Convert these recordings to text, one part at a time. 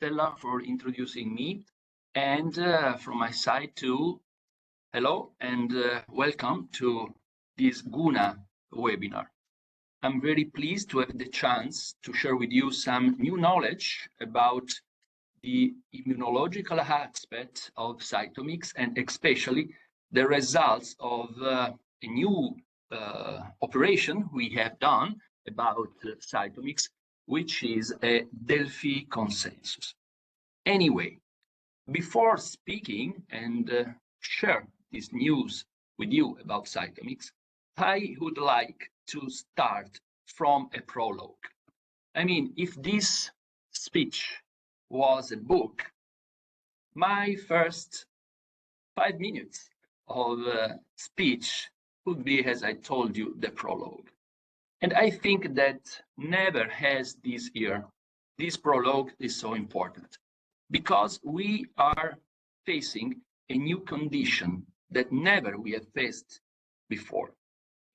Stella, for introducing me. And from my side too, hello and welcome to this Guna webinar. I'm very pleased to have the chance to share with you some new knowledge about the immunological aspect of Citomix and especially the results of a new operation we have done about Citomix, which is a Delphi consensus. Anyway, before speaking and share this news with you about Citomix, I would like to start from a prologue. I mean, if this speech was a book, my first 5 minutes of speech would be, as I told you, the prologue. And I think that never has this year, this prologue is so important because we are facing a new condition that never we have faced before.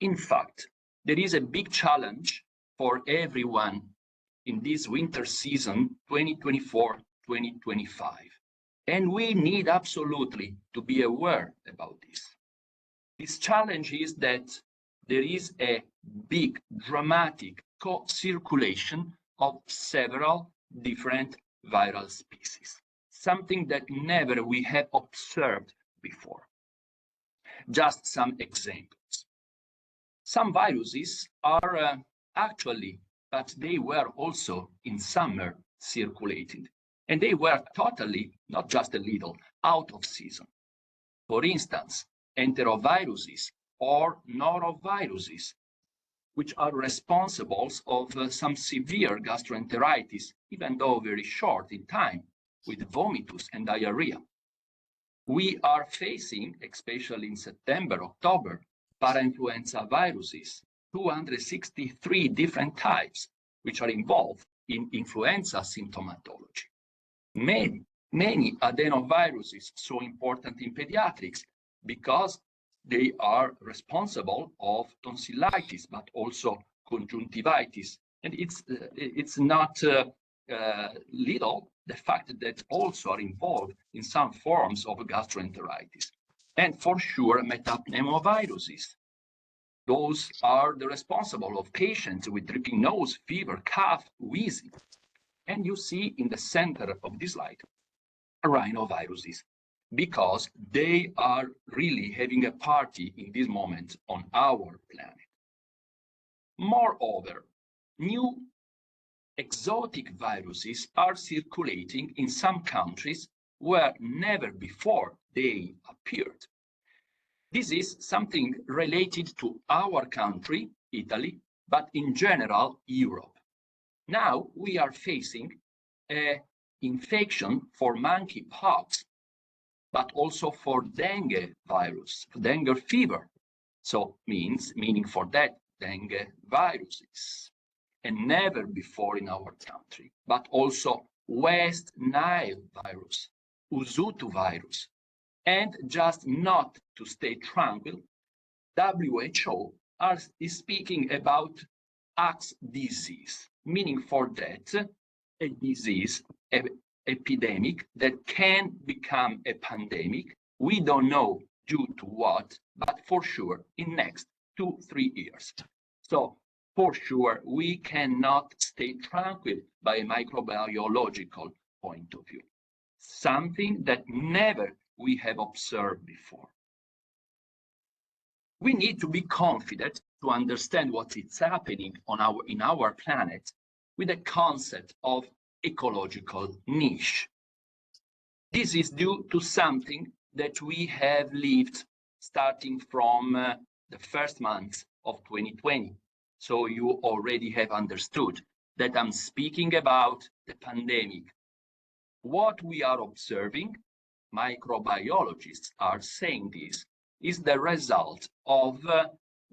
In fact, there is a big challenge for everyone in this winter season 2024-2025. And we need absolutely to be aware about this. This challenge is that there is a big, dramatic co-circulation of several different viral species, something that never we have observed before. Just some examples. Some viruses are actually, but they were also in summer circulating, and they were totally, not just a little, out of season. For instance, enteroviruses or noroviruses, which are responsible of some severe gastroenteritis, even though very short in time, with vomitus and diarrhea. We are facing, especially in September, October, parainfluenza viruses, 263 different types, which are involved in influenza symptomatology. Many adenoviruses, so important in pediatrics, because they are responsible of tonsillitis, but also conjunctivitis. And it's not little the fact that also are involved in some forms of gastroenteritis. And for sure, metapneumoviruses. Those are the responsible of patients with dripping nose, fever, cough, wheezing. And you see in the center of this slide, rhinoviruses, because they are really having a party in this moment on our planet. Moreover, new exotic viruses are circulating in some countries where never before they appeared. This is something related to our country, Italy, but in general, Europe. Now we are facing an infection for monkeypox, but also for dengue virus, dengue fever. So meaning for that, dengue viruses. And never before in our country, but also West Nile virus, Usutu virus. And just not to stay tranquil, WHO is speaking about Ax disease, meaning for that, a disease, epidemic that can become a pandemic. We don't know due to what, but for sure in next 2-3 years. So for sure, we cannot stay tranquil by a microbiological point of view. Something that never we have observed before. We need to be confident to understand what is happening in our planet with the concept of ecological niche. This is due to something that we have lived starting from the first month of 2020. So you already have understood that I'm speaking about the pandemic. What we are observing, microbiologists are saying this, is the result of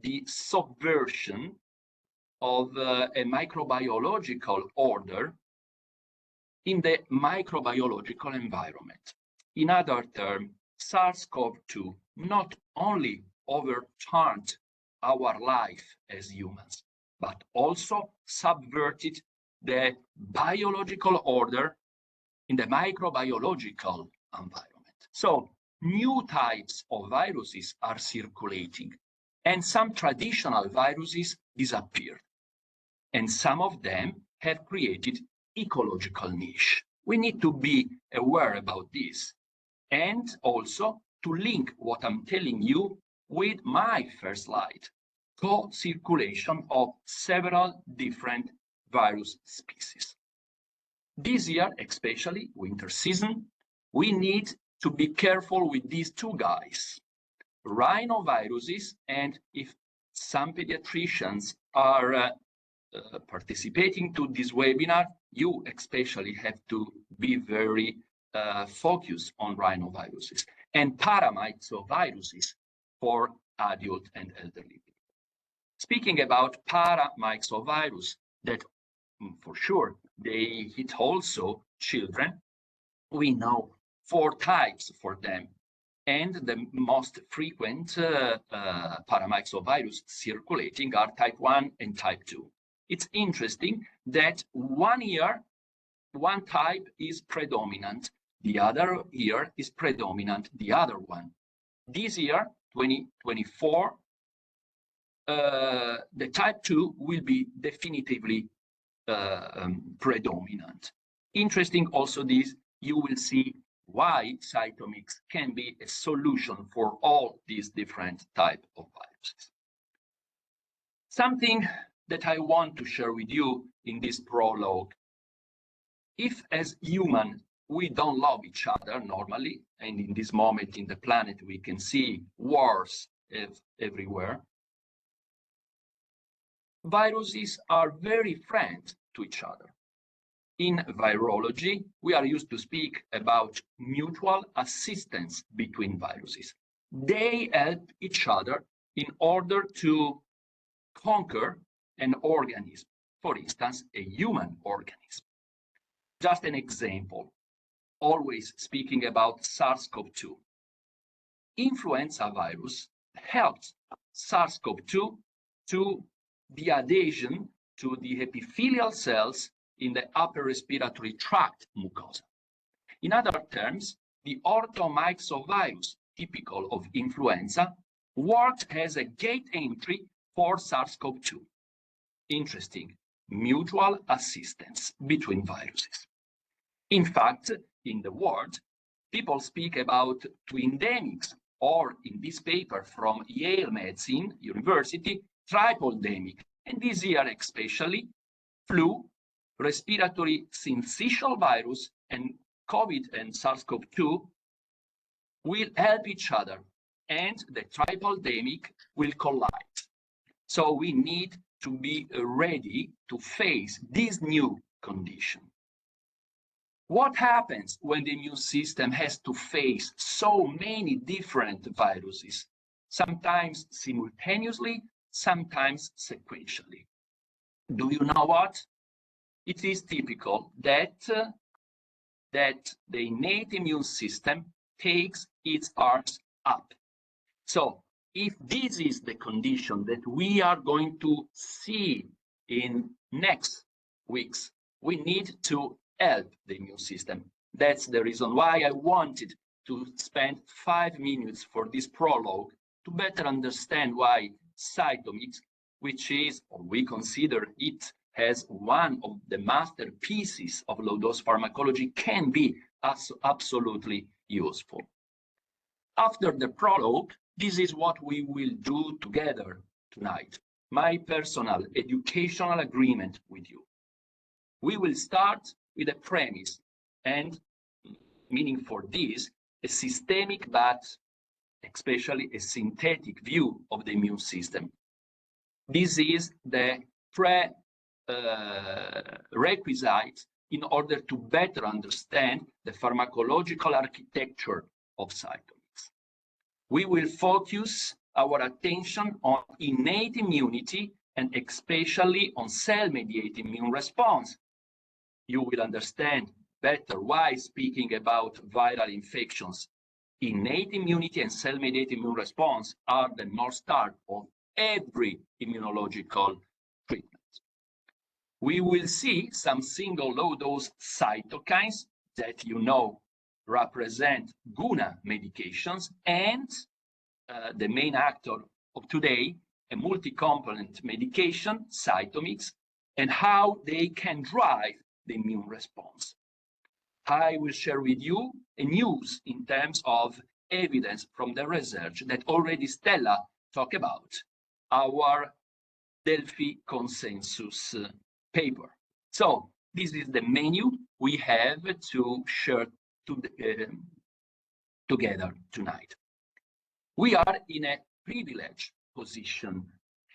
the subversion of a microbiological order in the microbiological environment. In other terms, SARS-CoV-2 not only overturned our life as humans, but also subverted the biological order in the microbiological environment. So new types of viruses are circulating, and some traditional viruses disappeared. And some of them have created ecological niche. We need to be aware about this, and also to link what I'm telling you with my first slide, co-circulation of several different virus species. This year, especially winter season, we need to be careful with these two guys, rhinoviruses, and if some pediatricians are participating to this webinar, you especially have to be very focused on rhinoviruses and paramyxoviruses for adult and elderly people. Speaking about paramyxovirus, that for sure they hit also children, we know 4 types for them, and the most frequent paramyxovirus circulating are type 1 and type 2. It's interesting that one year, one type is predominant, the other year is predominant, the other one. This year, 2024, the type 2 will be definitively predominant. Interesting also this, you will see why Citomix can be a solution for all these different types of viruses. Something that I want to share with you in this prologue. If as human we don't love each other normally, and in this moment in the planet we can see wars everywhere, viruses are very friendly to each other. In virology, we are used to speak about mutual assistance between viruses. They help each other in order to conquer an organism, for instance, a human organism. Just an example, always speaking about SARS-CoV-2. Influenza virus helps SARS-CoV-2 to the adhesion to the epithelial cells in the upper respiratory tract mucosa. In other terms, the orthomyxovirus, typical of influenza, worked as a gate entry for SARS-CoV-2. Interesting, mutual assistance between viruses. In fact, in the world, people speak about twindemics, or in this paper from Yale Medicine University, tripledemic, and this year especially, flu, respiratory syncytial virus, and COVID and SARS-CoV-2 will help each other, and the tripledemic will collide. So we need to be ready to face this new condition. What happens when the immune system has to face so many different viruses, sometimes simultaneously, sometimes sequentially? Do you know what? It is typical that the innate immune system takes its arms up. So if this is the condition that we are going to see in next weeks, we need to help the immune system. That's the reason why I wanted to spend 5 minutes for this prologue to better understand why Citomix, which is, or we consider it as one of the masterpieces of low-dose pharmacology, can be absolutely useful. After the prologue, this is what we will do together tonight, my personal educational agreement with you. We will start with a premise, and meaning for this, a systemic but especially a synthetic view of the immune system. This is the prerequisite in order to better understand the pharmacological architecture of Citomix. We will focus our attention on innate immunity and especially on cell-mediated immune response. You will understand better why, speaking about viral infections, innate immunity and cell-mediated immune response are the North Star of every immunological treatment. We will see some single low-dose cytokines that you know represent Guna medications and the main actor of today, a multi-component medication, Citomix, and how they can drive the immune response. I will share with you a news in terms of evidence from the research that already Stella talked about, our Delphi consensus paper. So this is the menu we have to share together tonight. We are in a privileged position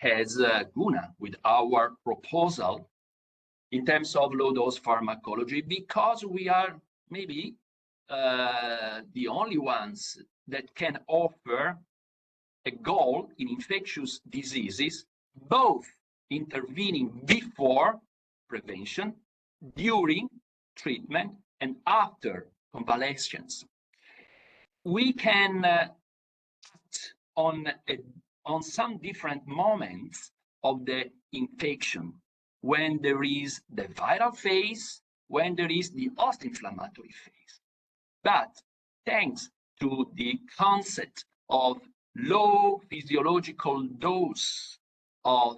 as Guna with our proposal in terms of low-dose pharmacology, because we are maybe the only ones that can offer a goal in infectious diseases, both intervening before prevention, during treatment, and after convalescence. We can act on some different moments of the infection, when there is the viral phase, when there is the post-inflammatory phase. But thanks to the concept of low physiological dose of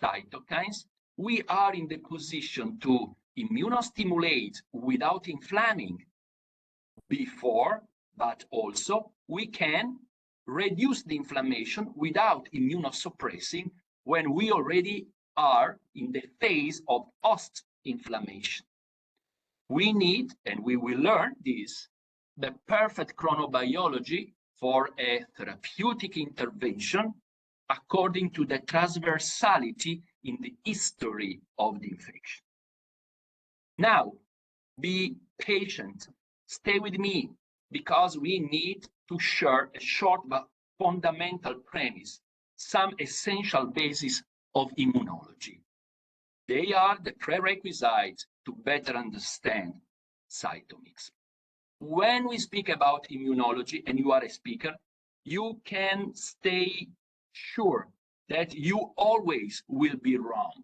cytokines, we are in the position to immunostimulate without inflaming before, but also we can reduce the inflammation without immunosuppressing when we already are in the phase of post-inflammation. We need, and we will learn this, the perfect chronobiology for a therapeutic intervention according to the transversality in the history of the infection. Now, be patient, stay with me, because we need to share a short but fundamental premise, some essential basis of immunology. They are the prerequisites to better understand Citomix. When we speak about immunology, and you are a speaker, you can stay sure that you always will be wrong.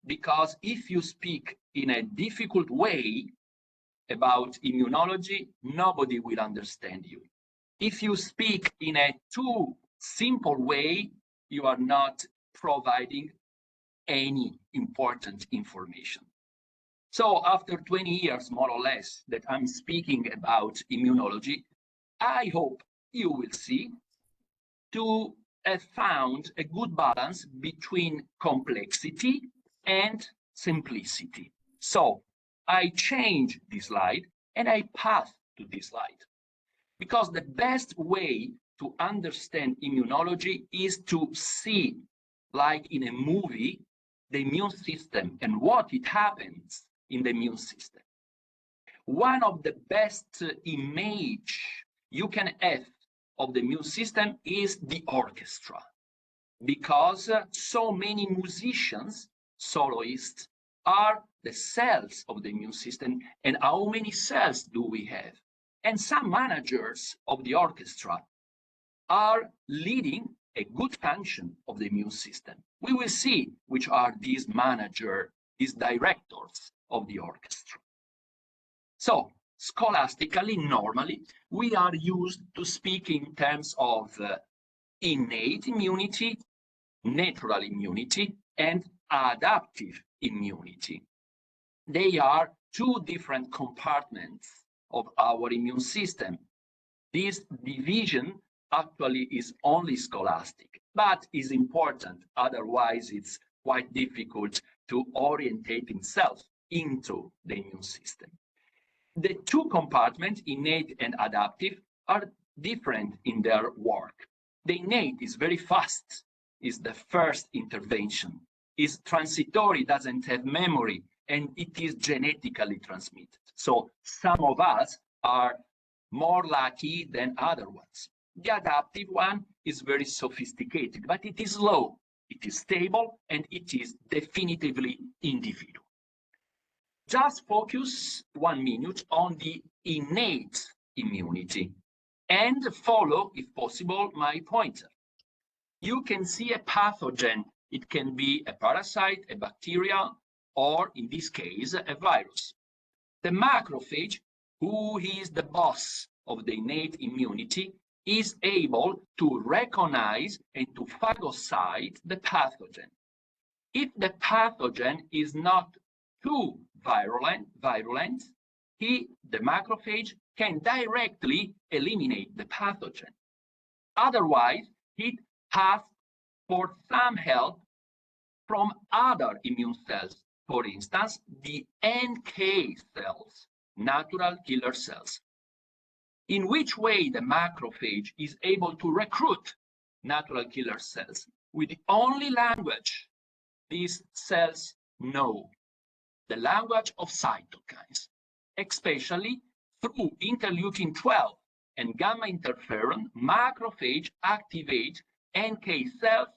Because if you speak in a difficult way about immunology, nobody will understand you. If you speak in a too simple way, you are not providing any important information. So after 20 years, more or less, that I'm speaking about immunology, I hope you will see to have found a good balance between complexity and simplicity. So I change this slide and I pass to this slide, because the best way to understand immunology is to see, like in a movie, the immune system and what it happens in the immune system. One of the best image you can have of the immune system is the orchestra, because so many musicians, soloists, are the cells of the immune system. And how many cells do we have? And some managers of the orchestra are leading a good function of the immune system. We will see which are these managers, these directors of the orchestra. So scholastically, normally, we are used to speak in terms of innate immunity, natural immunity, and adaptive immunity. They are two different compartments of our immune system. This division actually is only scholastic, but is important. Otherwise, it's quite difficult to orientate himself into the immune system. The two compartments, innate and adaptive, are different in their work. The innate is very fast, is the first intervention, is transitory, doesn't have memory, and it is genetically transmitted. So some of us are more lucky than other ones. The adaptive one is very sophisticated, but it is slow, it is stable, and it is definitively individual. Just focus 1 minute on the innate immunity and follow, if possible, my pointer. You can see a pathogen. It can be a parasite, a bacteria, or in this case, a virus. The macrophage who is the boss of the innate immunity, is able to recognize and to phagocyte the pathogen. If the pathogen is not too virulent, the macrophage can directly eliminate the pathogen. Otherwise, it asks for some help from other immune cells, for instance, the NK cells, natural killer cells. In which way the macrophage is able to recruit natural killer cells? With the only language these cells know, the language of cytokines, especially through interleukin-12 and gamma interferon. Macrophage activate NK cells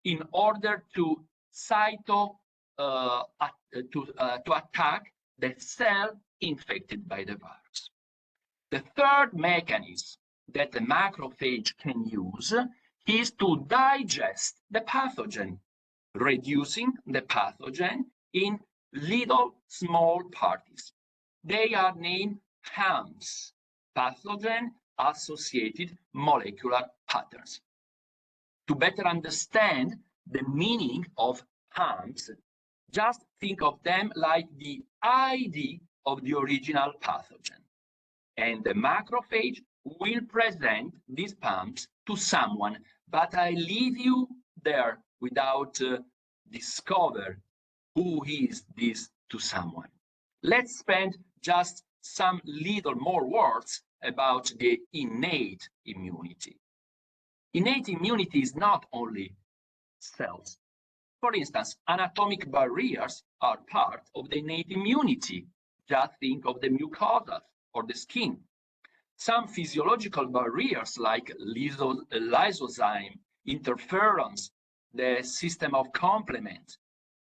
in order to attack the cell infected by the virus. The third mechanism that the macrophage can use is to digest the pathogen, reducing the pathogen in little small particles. They are named PAMs, pathogen-associated molecular patterns. To better understand the meaning of PAMs, just think of them like the ID of the original pathogen. And the macrophage will present these PAMs to someone, but I leave you there without discover who is this to someone. Let's spend just some little more words about the innate immunity. Innate immunity is not only cells. For instance, anatomic barriers are part of the innate immunity. Just think of the mucosa or the skin. Some physiological barriers like lysozyme, interferons, the system of complement.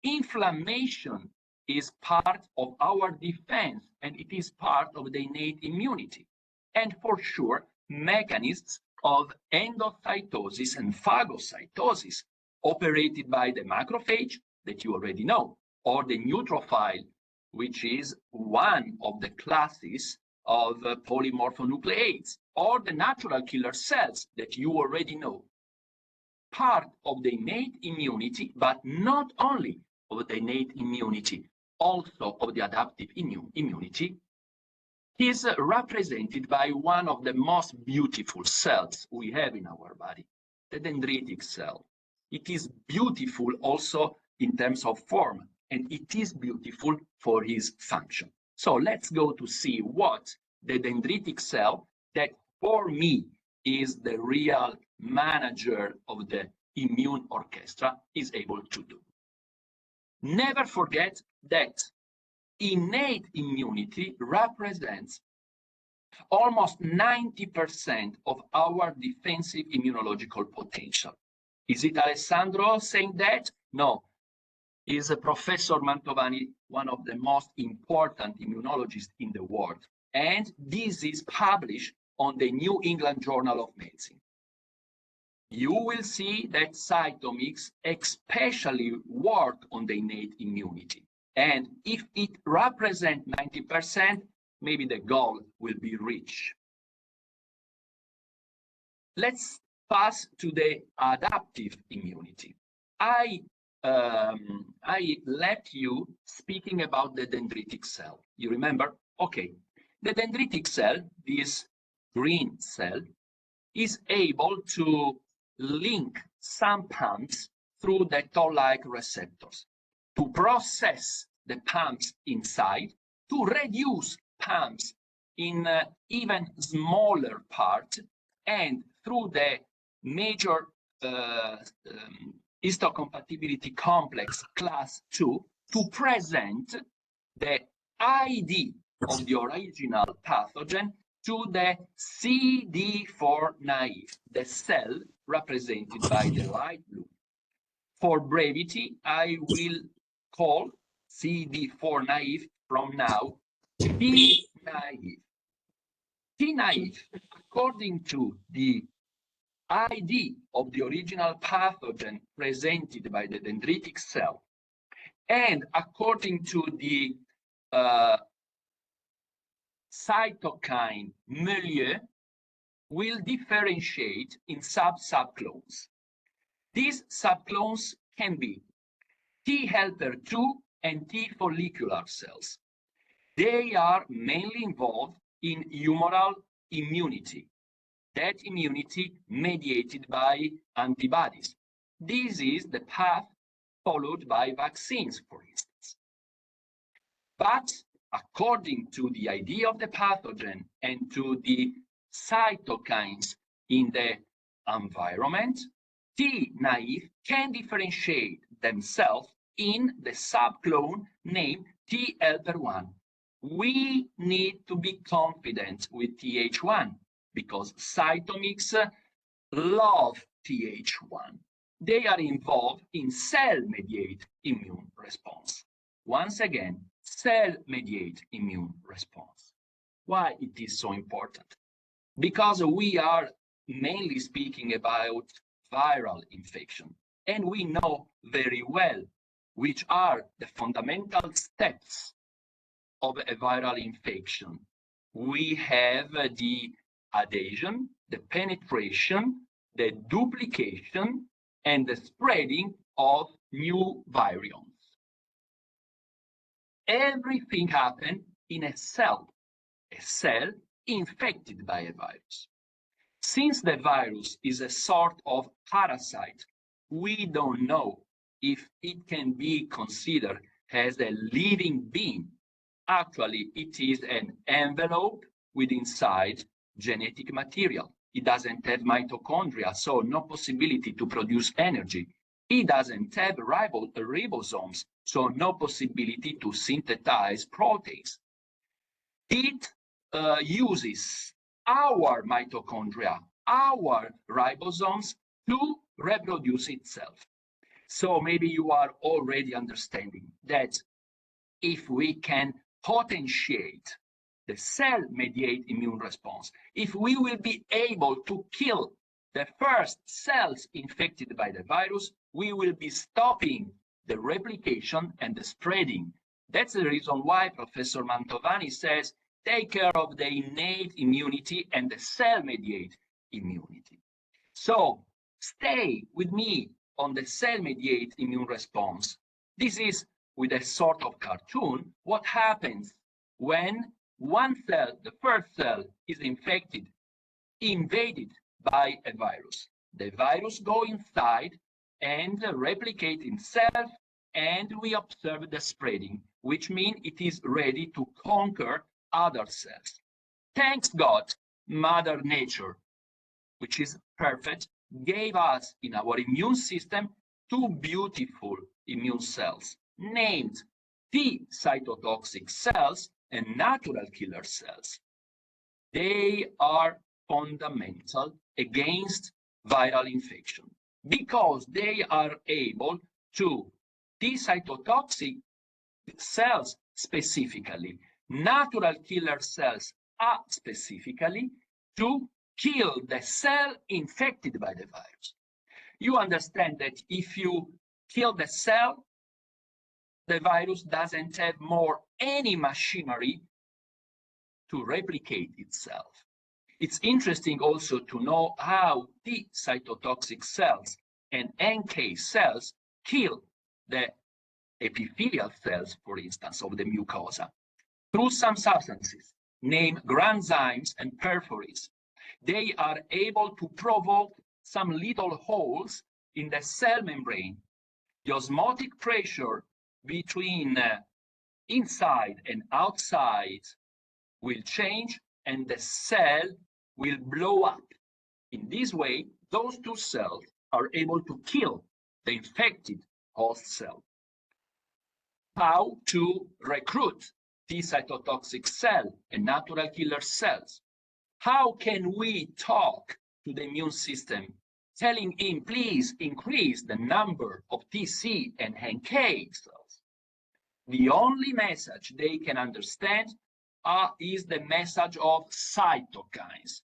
Inflammation is part of our defense, and it is part of the innate immunity. And for sure, mechanisms of endocytosis and phagocytosis operated by the macrophage that you already know, or the neutrophil, which is one of the classes of polymorphonucleases, or the natural killer cells that you already know. Part of the innate immunity, but not only of the innate immunity, also of the adaptive immunity, is represented by one of the most beautiful cells we have in our body, the dendritic cell. It is beautiful also in terms of form, and it is beautiful for its function. So let's go to see what the dendritic cell, that for me is the real manager of the immune orchestra, is able to do. Never forget that innate immunity represents almost 90% of our defensive immunological potential. Is it Alessandro saying that? No, is Professor Mantovani, one of the most important immunologists in the world. And this is published on the New England Journal of Medicine. You will see that Citomix especially work on the innate immunity. And if it represents 90%, maybe the goal will be reached. Let's pass to the adaptive immunity. I left you speaking about the dendritic cell. You remember? Okay. The dendritic cell, this green cell, is able to link some PAMs through the toll-like receptors to process the PAMs inside, to reduce PAMs in even smaller part, and through the major histocompatibility complex class 2 to present the ID of the original pathogen to the CD4 naive, the cell represented by the light blue. For brevity, I will call CD4 naive from now T naive. T naive, according to the ID of the original pathogen presented by the dendritic cell, and according to the cytokine milieu will differentiate in subclones. These subclones can be T helper 2 and T follicular cells. They are mainly involved in humoral immunity, that immunity mediated by antibodies. This is the path followed by vaccines, for instance. But according to the idea of the pathogen and to the cytokines in the environment, T naive can differentiate themselves in the subclone named T helper 1. We need to be confident with Th1 because Citomix love Th1. They are involved in cell-mediated immune response. Once again, cell-mediated immune response. Why it is so important? Because we are mainly speaking about viral infection, and we know very well which are the fundamental steps of a viral infection. We have the adhesion, the penetration, the duplication, and the spreading of new virions. Everything happens in a cell infected by a virus. Since the virus is a sort of parasite, we don't know if it can be considered as a living being. Actually, it is an envelope with inside genetic material. It doesn't have mitochondria, so no possibility to produce energy. It doesn't have ribosomes, so no possibility to synthesize proteins. It uses our mitochondria, our ribosomes to reproduce itself. So maybe you are already understanding that if we can potentiate the cell-mediated immune response, if we will be able to kill the first cells infected by the virus, we will be stopping the replication and the spreading. That's the reason why Professor Mantovani says, take care of the innate immunity and the cell-mediated immunity. So stay with me on the cell-mediated immune response. This is with a sort of cartoon, what happens when one cell, the first cell, is infected, invaded by a virus. The virus goes inside and replicate itself, and we observe the spreading, which means it is ready to conquer other cells. Thanks God, Mother Nature, which is perfect, gave us in our immune system two beautiful immune cells named T cytotoxic cells and natural killer cells. They are fundamental against viral infection because they are able to T cytotoxic cells specifically, natural killer cells are specifically to kill the cell infected by the virus. You understand that if you kill the cell, the virus doesn't have more any machinery to replicate itself. It's interesting also to know how T cytotoxic cells and NK cells kill the epithelial cells, for instance, of the mucosa through some substances named granzymes and perforins. They are able to provoke some little holes in the cell membrane. The osmotic pressure between inside and outside will change and the cell will blow up. In this way, those two cells are able to kill the infected host cell. How to recruit T cytotoxic cell and natural killer cells? How can we talk to the immune system, telling him, please increase the number of TC and NK cells? The only message they can understand is the message of cytokines.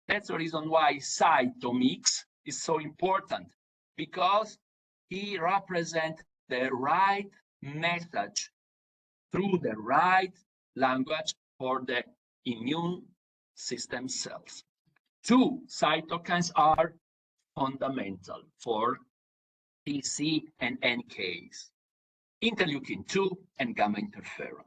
That's the reason why Citomix is so important, because he represents the right message through the right language for the immune system cells. Two cytokines are fundamental for TC and NKs, interleukin-2 and gamma interferon.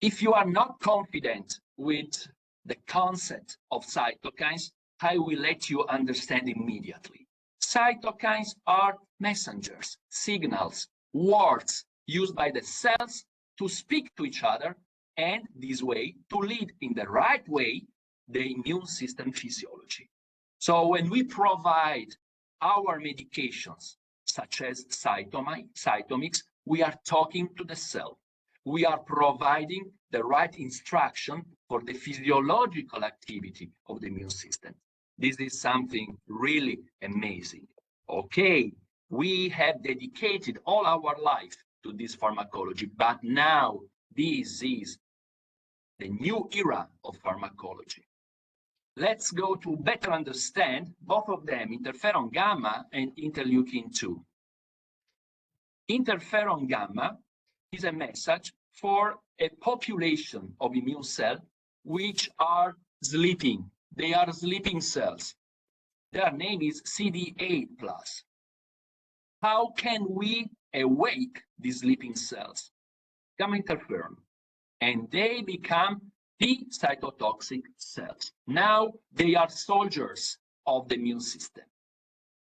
If you are not confident with the concept of cytokines, I will let you understand immediately. Cytokines are messengers, signals, words used by the cells to speak to each other and this way to lead in the right way the immune system physiology. So when we provide our medications, such as Citomix, we are talking to the cell. We are providing the right instruction for the physiological activity of the immune system. This is something really amazing. Okay, we have dedicated all our life to this pharmacology, but now this is the new era of pharmacology. Let's go to better understand both of them, interferon gamma and interleukin-2. Interferon gamma is a message for a population of immune cells which are sleeping. They are sleeping cells. Their name is CD8+. How can we awake these sleeping cells? Gamma interferon, and they become T cytotoxic cells. Now they are soldiers of the immune system.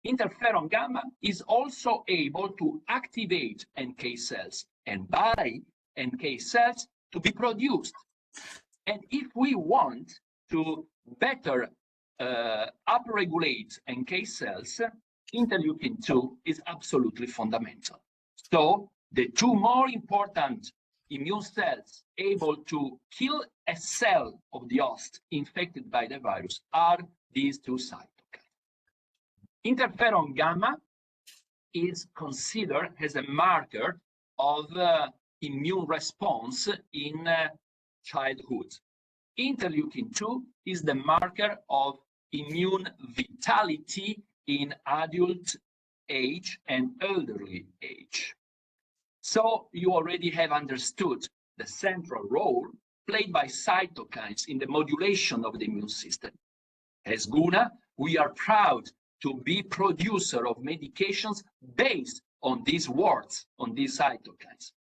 Interferon gamma is also able to activate NK cells and buy NK cells to be produced. And if we want to better upregulate NK cells, interleukin-2 is absolutely fundamental. So the two more important immune cells able to kill a cell of the host infected by the virus are these two cytokines. Interferon gamma is considered as a marker of immune response in childhood. Interleukin-2 is the marker of immune vitality in adult age and elderly age. So you already have understood the central role played by cytokines in the modulation of the immune system. As Guna, we are proud to be producer of medications based on these words, on these cytokines.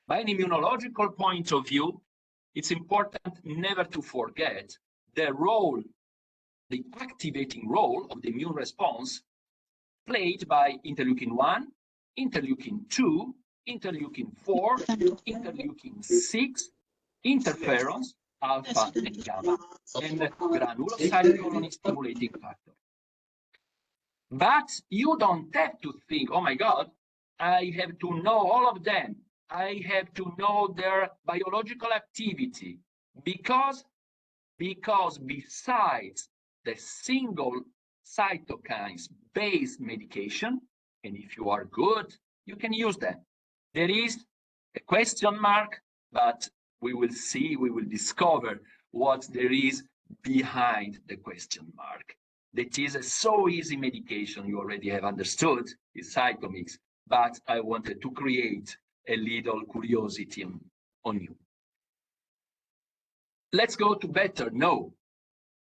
By an immunological point of view, it's important never to forget the role, the activating role of the immune response played by interleukin-1, interleukin-2, interleukin-4, interleukin-6, interferons, alpha and gamma, and granuloside stimulating factor. But you don't have to think, oh my God, I have to know all of them. I have to know their biological activity because besides the single cytokines-based medication, and if you are good, you can use them. There is a question mark, but we will see, we will discover what there is behind the question mark. That is a so easy medication, you already have understood, is Citomix, but I wanted to create a little curiosity on you. Let's go to better know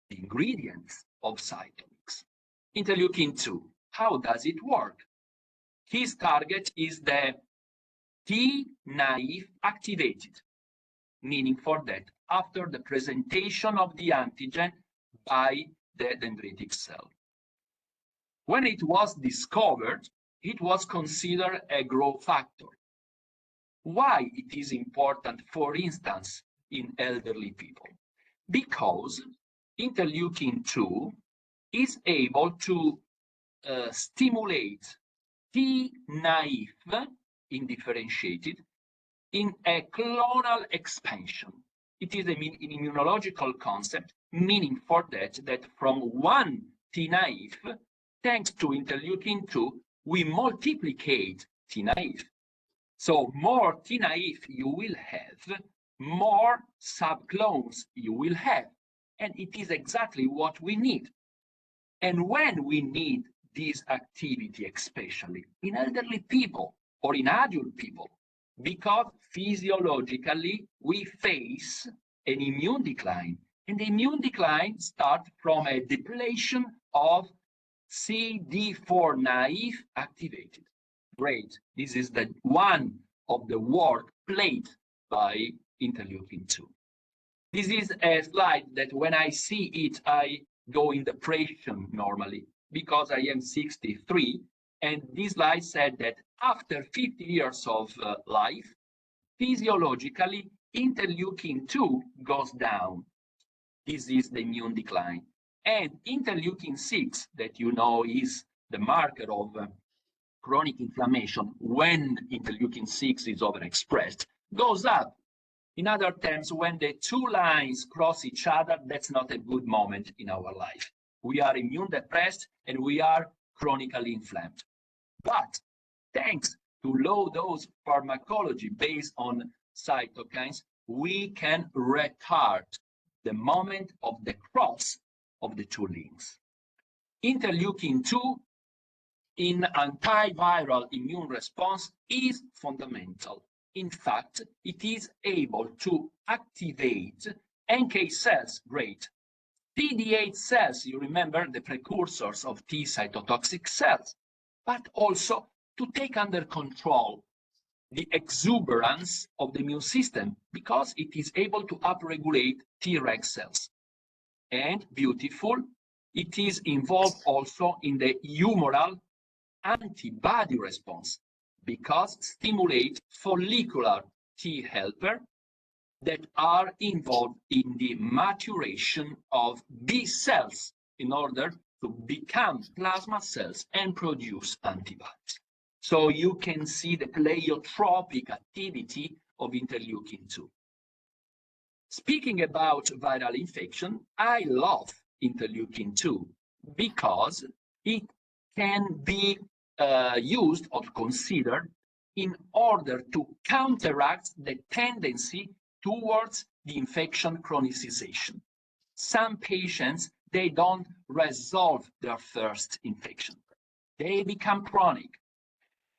the ingredients of Citomix. Interleukin-2, how does it work? His target is the T-naive activated, meaning for that, after the presentation of the antigen by the dendritic cell. When it was discovered, it was considered a growth factor. Why it is important, for instance, in elderly people? Because interleukin-2 is able to stimulate T-naive, indifferentiated, in a clonal expansion. It is an immunological concept, meaning for that from one T-naive, thanks to interleukin-2, we multiplicate T-naive. So more T-naive you will have, more subclones you will have. And it is exactly what we need. And when we need this activity, especially in elderly people or in adult people, Because physiologically we face an immune decline, and the immune decline starts from a depletion of CD4 naive activated. Great. This is the one of the work played by interleukin-2. This is a slide that when I see it, I go in depression normally because I am 63. And this slide said that after 50 years of life, physiologically, interleukin-2 goes down. This is the immune decline. And interleukin-6, that you know is the marker of chronic inflammation when interleukin-6 is overexpressed, goes up. In other terms, when the two lines cross each other, that's not a good moment in our life. We are immune depressed and we are chronically inflamed. But thanks to low dose pharmacology based on cytokines, we can retard the moment of the cross of the two links. Interleukin-2 in antiviral immune response is fundamental. In fact, it is able to activate NK cells, great. CD8 cells, you remember the precursors of T cytotoxic cells, but also to take under control the exuberance of the immune system because it is able to upregulate Treg cells. And beautiful, it is involved also in the humoral antibody response because stimulate follicular T helper that are involved in the maturation of B cells in order to become plasma cells and produce antibodies. So you can see the pleiotropic activity of interleukin-2. Speaking about viral infection, I love interleukin-2 because it can be used or considered in order to counteract the tendency towards the infection chronicization. Some patients, they don't resolve their first infection. They become chronic.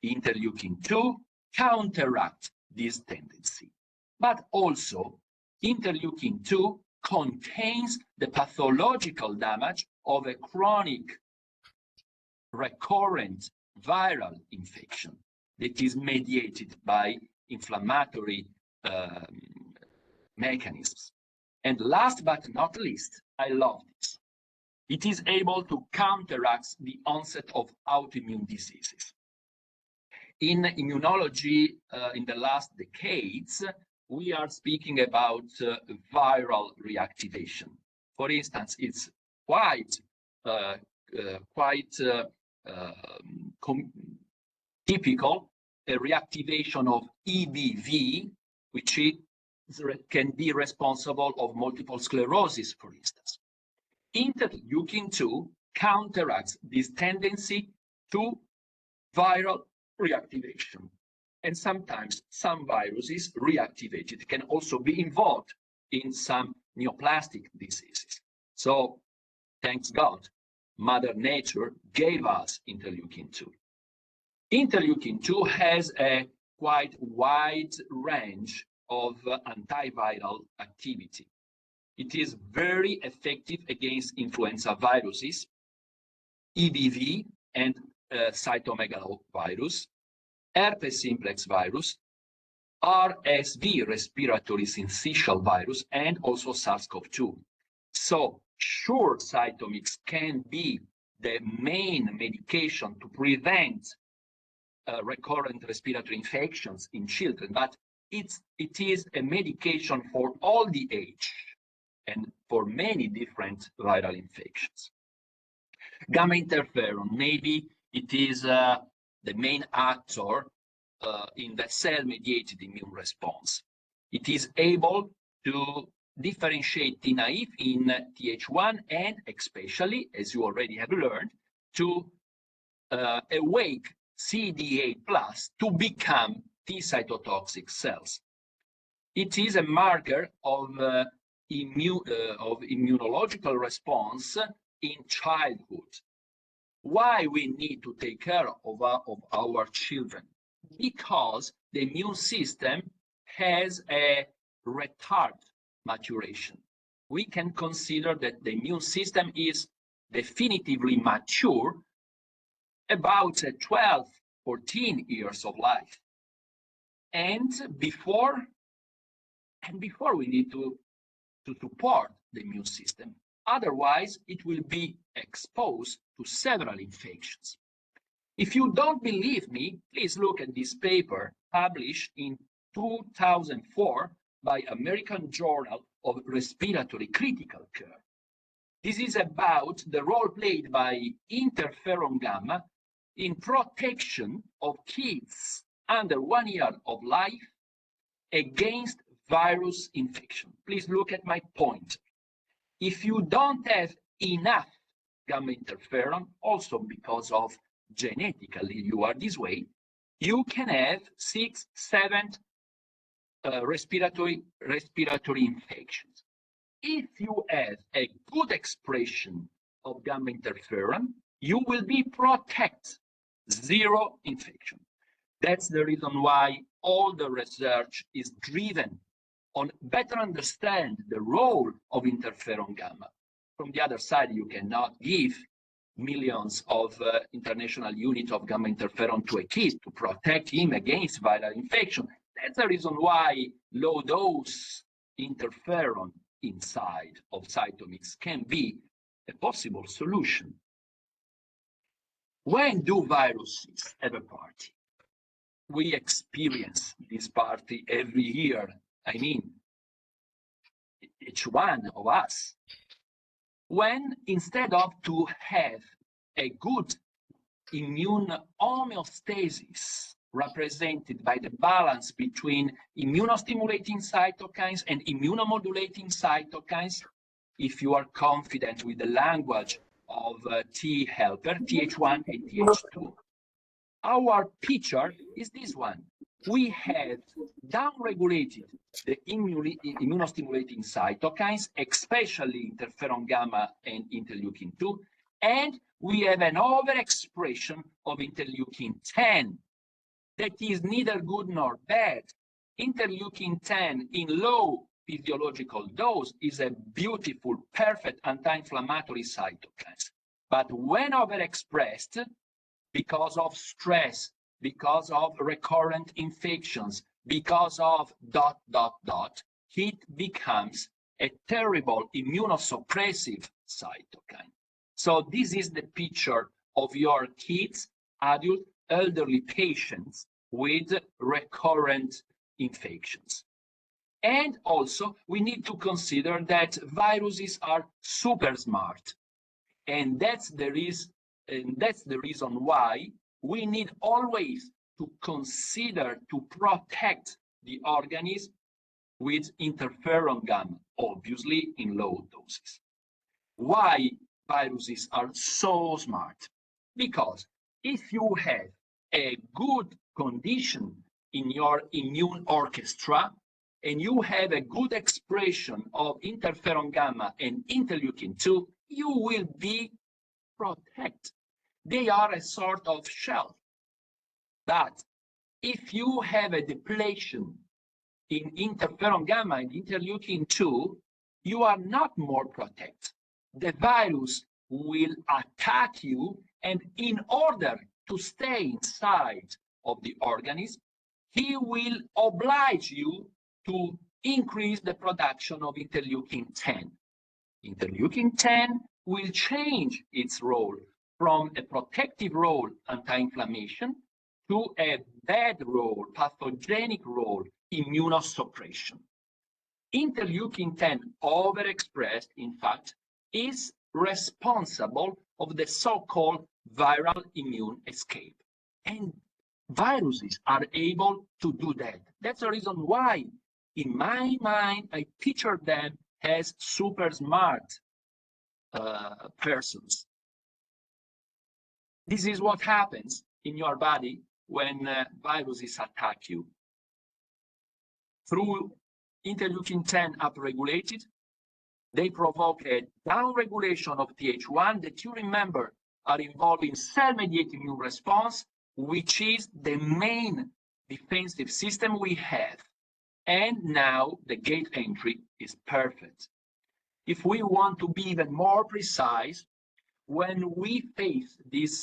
Interleukin-2 counteracts this tendency. But also, interleukin-2 contains the pathological damage of a chronic recurrent viral infection that is mediated by inflammatory mechanisms. And last but not least, I love this. It is able to counteract the onset of autoimmune diseases. In immunology, in the last decades, we are speaking about viral reactivation. For instance, it's quite typical a reactivation of EBV, which can be responsible of multiple sclerosis, for instance. Interleukin-2 counteracts this tendency to viral reactivation. And sometimes some viruses reactivated can also be involved in some neoplastic diseases. So, thanks God, Mother Nature gave us interleukin-2. Interleukin-2 has a quite wide range of antiviral activity. It is very effective against influenza viruses, EBV and cytomegalovirus, herpes simplex virus, RSV, respiratory syncytial virus, and also SARS-CoV-2. So, sure, Citomix can be the main medication to prevent recurrent respiratory infections in children, but it is a medication for all the age and for many different viral infections. Gamma interferon, maybe it is the main actor in the cell-mediated immune response. It is able to differentiate T naive in Th1 and especially, as you already have learned, to awake CD8 plus to become T cytotoxic cells. It is a marker of immunological response in childhood. Why we need to take care of our children? Because the immune system has a retarded maturation. We can consider that the immune system is definitively mature about 12, 14 years of life. And before we need to support the immune system. Otherwise, it will be exposed to several infections. If you don't believe me, please look at this paper published in 2004 by American Journal of Respiratory Critical Care. This is about the role played by interferon gamma in protection of kids under 1 year of life against virus infection. Please look at my point. If you don't have enough gamma interferon, also because of genetically you are this way, you can have 6, 7 respiratory infections. If you have a good expression of gamma interferon, you will be protected, 0 infection. That's the reason why all the research is driven on better understand the role of interferon gamma. From the other side, you cannot give millions of international units of gamma interferon to a kid to protect him against viral infection. That's the reason why low dose interferon inside of Citomix can be a possible solution. When do viruses have a party? We experience this party every year. I mean, each one of us. When instead of to have a good immune homeostasis represented by the balance between immunostimulating cytokines and immunomodulating cytokines, if you are confident with the language of T helper, Th1 and Th2, our picture is this one. We have downregulated the immunostimulating cytokines, especially interferon gamma and interleukin-2, and we have an overexpression of interleukin-10 that is neither good nor bad. Interleukin-10 in low physiological dose is a beautiful, perfect anti-inflammatory cytokine. But when overexpressed, because of stress, because of recurrent infections, because of ... it becomes a terrible immunosuppressive cytokine. So this is the picture of your kids, adult, elderly patients with recurrent infections. And also, we need to consider that viruses are super smart. And that's the reason why we need always to consider to protect the organism with interferon gamma, obviously in low doses. Why viruses are so smart? Because if you have a good condition in your immune orchestra and you have a good expression of interferon gamma and interleukin-2, you will be protected. They are a sort of shell. But if you have a depletion in interferon gamma and interleukin-2, you are not more protected. The virus will attack you, and in order to stay inside of the organism, he will oblige you to increase the production of interleukin-10. Interleukin-10 will change its role from a protective role, anti-inflammation, to a bad role, pathogenic role, immunosuppression. Interleukin-10 overexpressed, in fact, is responsible of the so-called viral immune escape. And viruses are able to do that. That's the reason why, in my mind, I picture them as super smart persons. This is what happens in your body when viruses attack you. Through interleukin-10 upregulated, they provoke a downregulation of Th1 that you remember are involved in cell-mediated immune response, which is the main defensive system we have. And now the gate entry is perfect. If we want to be even more precise, when we face this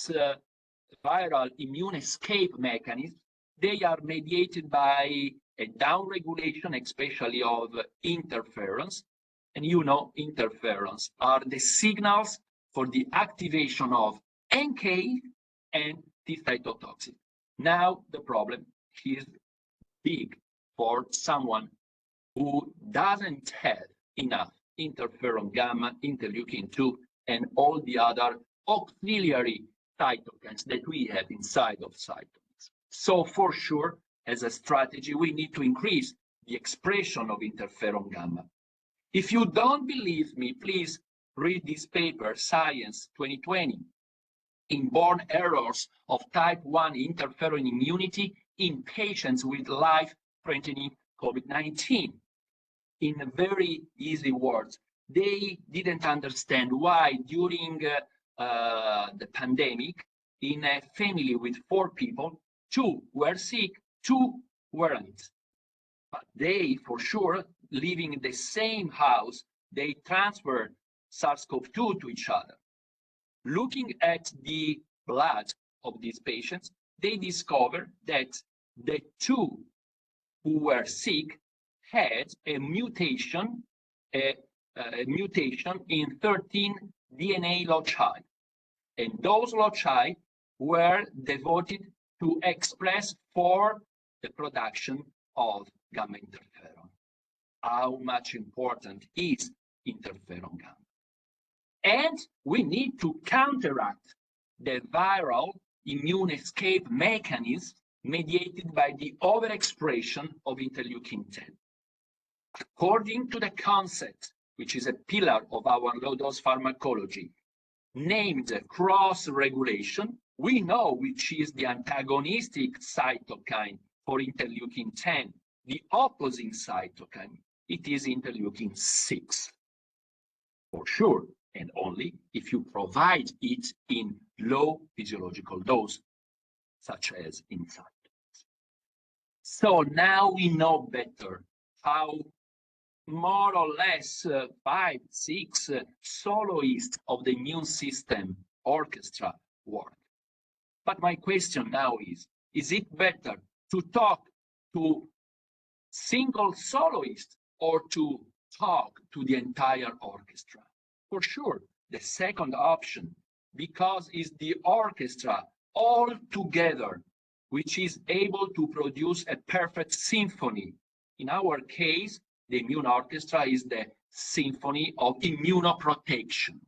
viral immune escape mechanism, they are mediated by a downregulation, especially of interferons. And you know, interferons are the signals for the activation of NK and T cytotoxic. Now, the problem is big for someone who doesn't have enough interferon gamma, interleukin 2, and all the other auxiliary cytokines that we have inside of cytokines. So for sure, as a strategy, we need to increase the expression of interferon gamma. If you don't believe me, please read this paper, Science 2020, Inborn Errors of Type 1 Interferon Immunity in Patients with Life-Threatening COVID-19. In very easy words, they didn't understand why during the pandemic, in a family with 4 people, 2 were sick, 2 weren't. But they, for sure, living in the same house, they transferred SARS-CoV-2 to each other. Looking at the blood of these patients, they discovered that the 2 who were sick had a mutation, a mutation in 13 DNA loci. And those loci were devoted to express for the production of gamma interferon. How much important is interferon gamma? And we need to counteract the viral immune escape mechanism mediated by the overexpression of interleukin 10. According to the concept, which is a pillar of our low-dose pharmacology, named cross-regulation, we know which is the antagonistic cytokine for interleukin 10, the opposing cytokine. It is interleukin 6. For sure, and only if you provide it in low physiological dose, such as in cytokines. So now we know better how more or less 5, 6 soloists of the immune system orchestra work. But my question now is it better to talk to single soloists or to talk to the entire orchestra? For sure, the second option, because it's the orchestra all together which is able to produce a perfect symphony. In our case, the immune orchestra is the symphony of immunoprotection.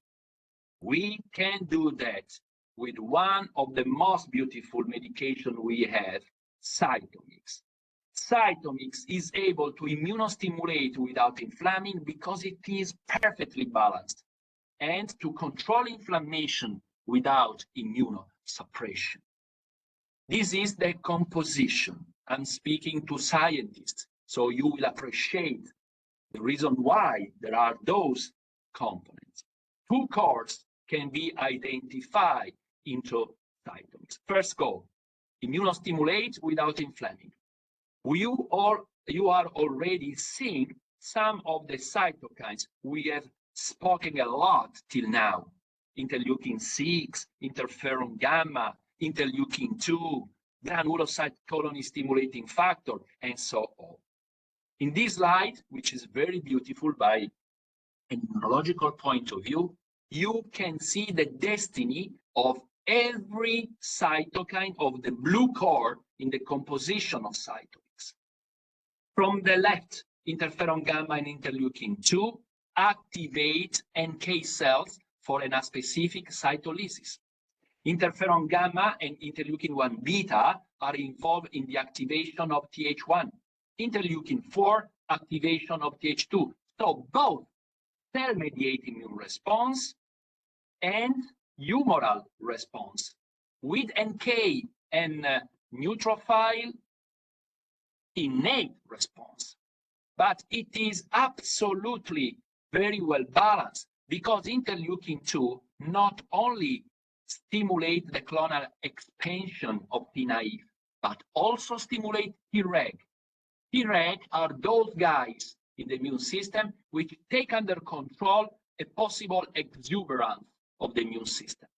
We can do that with one of the most beautiful medication we have, Citomix. Citomix is able to immunostimulate without inflaming because it is perfectly balanced, and to control inflammation without immunosuppression. This is the composition. I'm speaking to scientists, so you will appreciate the reason why there are those components. 2 cores can be identified into Citomix. First goal, immunostimulate without inflaming. You are already seeing some of the cytokines we have spoken a lot till now. Interleukin 6, interferon gamma, interleukin 2, granulocyte colony stimulating factor, and so on. In this slide, which is very beautiful by an immunological point of view, you can see the destiny of every cytokine of the blue core in the composition of Citomix. From the left, interferon gamma and interleukin 2 activate NK cells for an specific cytolysis. Interferon gamma and interleukin 1 beta are involved in the activation of Th1. Interleukin 4, activation of Th2. So both cell-mediated immune response and humoral response with NK and neutrophil innate response. But it is absolutely very well balanced because interleukin 2 not only stimulate the clonal expansion of T naive, but also stimulate Treg. Treg are those guys in the immune system which take under control a possible exuberance of the immune system.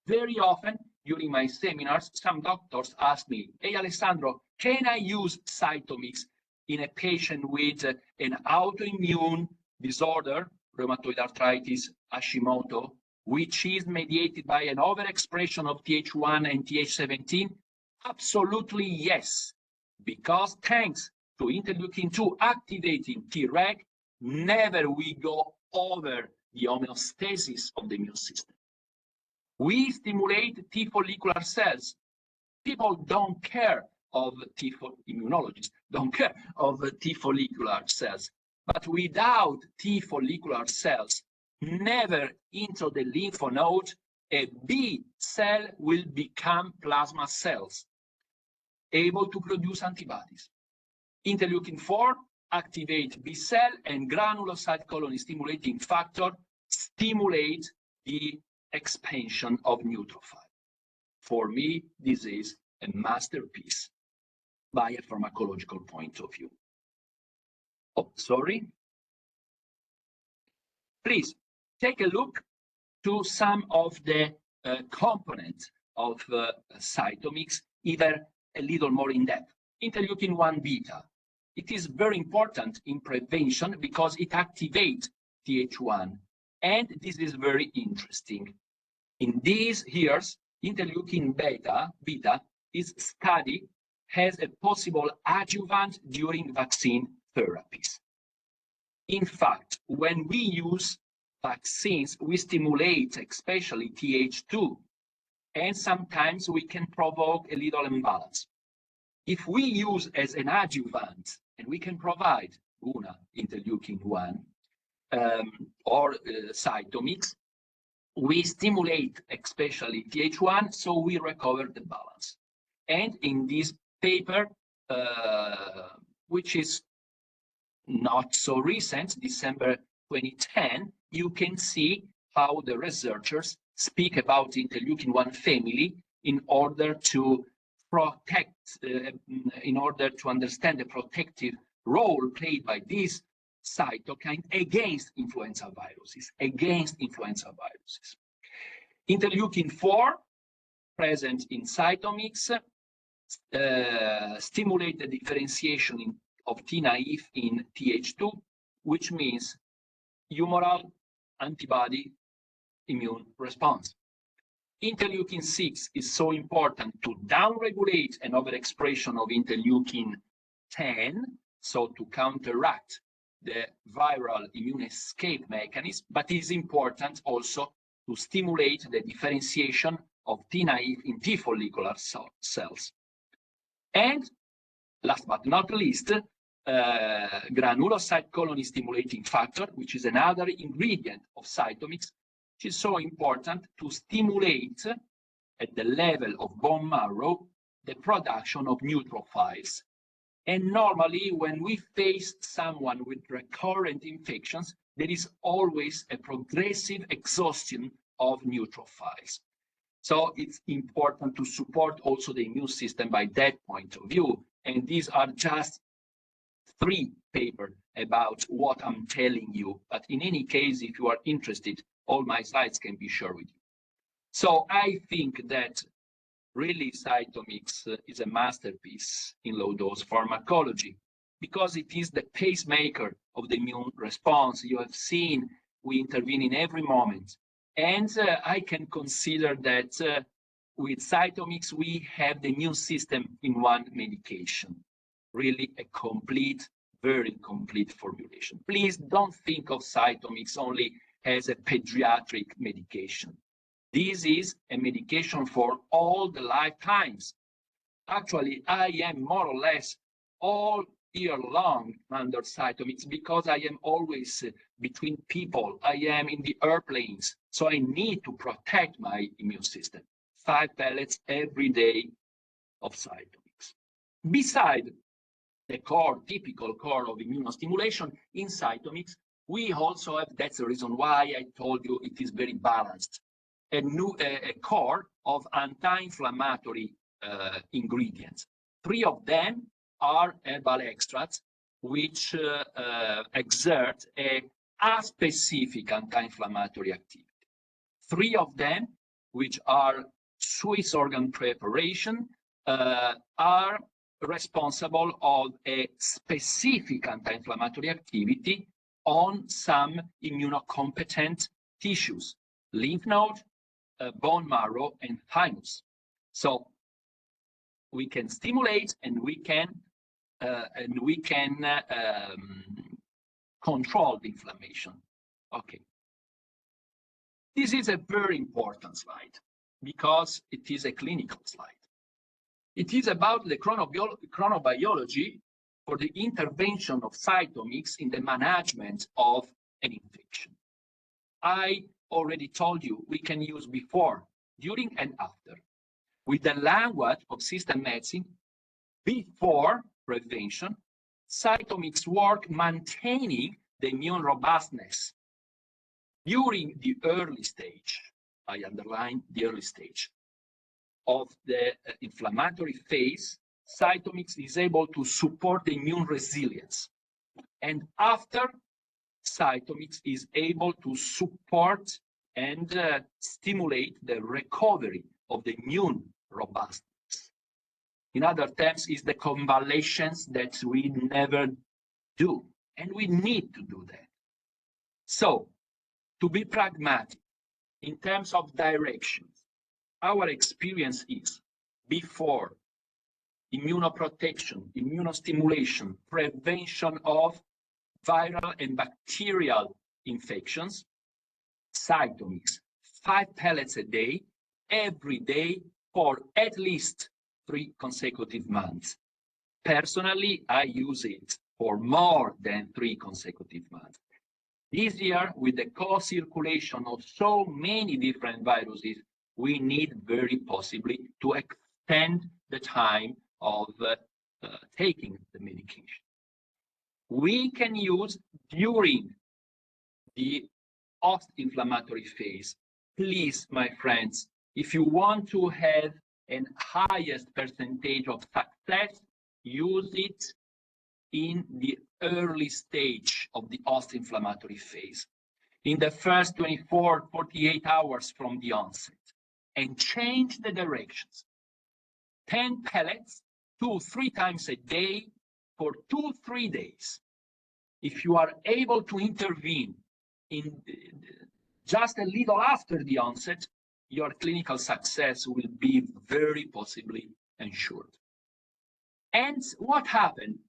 Very often during my seminars, some doctors ask me, hey, Alessandro, can I use Citomix in a patient with an autoimmune disorder, rheumatoid arthritis, Hashimoto, which is mediated by an overexpression of Th1 and Th17? Absolutely yes, because thanks to interleukin-2 activating Treg, never we go over the homeostasis of the immune system. We stimulate T follicular cells. People don't care of immunologists don't care of T follicular cells, but without T follicular cells, never into the lymph node, a B cell will become plasma cells, able to produce antibodies. Interleukin-4 activate B cell, and granulocyte colony stimulating factor stimulate the expansion of neutrophil. For me, this is a masterpiece by a pharmacological point of view. Oh, sorry. Please take a look to some of the components of Citomix, either a little more in depth. Interleukin-1 beta. It is very important in prevention because it activates Th1, and this is very interesting. In these years, interleukin beta is studied as a possible adjuvant during vaccine therapies. In fact, when we use vaccines, we stimulate especially Th2, and sometimes we can provoke a little imbalance. If we use as an adjuvant, and we can provide Guna, interleukin-1, or Citomix, we stimulate especially Th1, so we recover the balance. And in this paper, which is not so recent, December 2010, you can see how the researchers speak about interleukin-1 family in order to protect, in order to understand the protective role played by this cytokine against influenza viruses, Interleukin-4, present in Citomix, stimulate the differentiation of T-naive in Th2, which means humoral antibody immune response. Interleukin-6 is so important to downregulate an overexpression of interleukin-10, so to counteract the viral immune escape mechanism, but is important also to stimulate the differentiation of T-naive in T follicular cells. And last but not least, granulocyte colony stimulating factor, which is another ingredient of Citomix, which is so important to stimulate at the level of bone marrow the production of neutrophils. And normally, when we face someone with recurrent infections, there is always a progressive exhaustion of neutrophils. So it's important to support also the immune system by that point of view. And these are just 3 papers about what I'm telling you. But in any case, if you are interested, all my slides can be shared with you. So I think that really Citomix is a masterpiece in low-dose pharmacology because it is the pacemaker of the immune response. You have seen we intervene in every moment. And I can consider that with Citomix, we have the immune system in one medication. Really a complete, very complete formulation. Please don't think of Citomix only as a pediatric medication. This is a medication for all the lifetimes. Actually, I am more or less all year long under Citomix because I am always between people. I am in the airplanes, so I need to protect my immune system. 5 pellets every day of Citomix. Beside the core, typical core of immunostimulation in Citomix, we also have, that's the reason why I told you it is very balanced, a core of anti-inflammatory ingredients. 3 of them are herbal extracts, which exert a specific anti-inflammatory activity. 3 of them, which are Swiss organ preparation, are responsible of a specific anti-inflammatory activity on some immunocompetent tissues, lymph node, bone marrow, and thymus. So we can stimulate and we can control the inflammation. Okay. This is a very important slide because it is a clinical slide. It is about the chronobiology for the intervention of Citomix in the management of an infection. I already told you we can use before, during, and after. With the language of system medicine, before prevention, Citomix work maintaining the immune robustness. During the early stage, I underline the early stage, of the inflammatory phase, Citomix is able to support the immune resilience. And after, Citomix is able to support and stimulate the recovery of the immune robustness. In other terms, is the convalescence that we never do, and we need to do that. So, to be pragmatic, in terms of directions, our experience is before immunoprotection, immunostimulation, prevention of viral and bacterial infections, Citomix, 5 pellets a day, every day for at least 3 consecutive months. Personally, I use it for more than 3 consecutive months. This year, with the co-circulation of so many different viruses, we need very possibly to extend the time of taking the medication. We can use during the post-inflammatory phase. Please, my friends, if you want to have an highest percentage of success, use it in the early stage of the post-inflammatory phase, in the first 24, 48 hours from the onset, and change the directions. 10 pellets, 2-3 times a day for 2-3 days. If you are able to intervene in just a little after the onset, your clinical success will be very possibly ensured. And what happened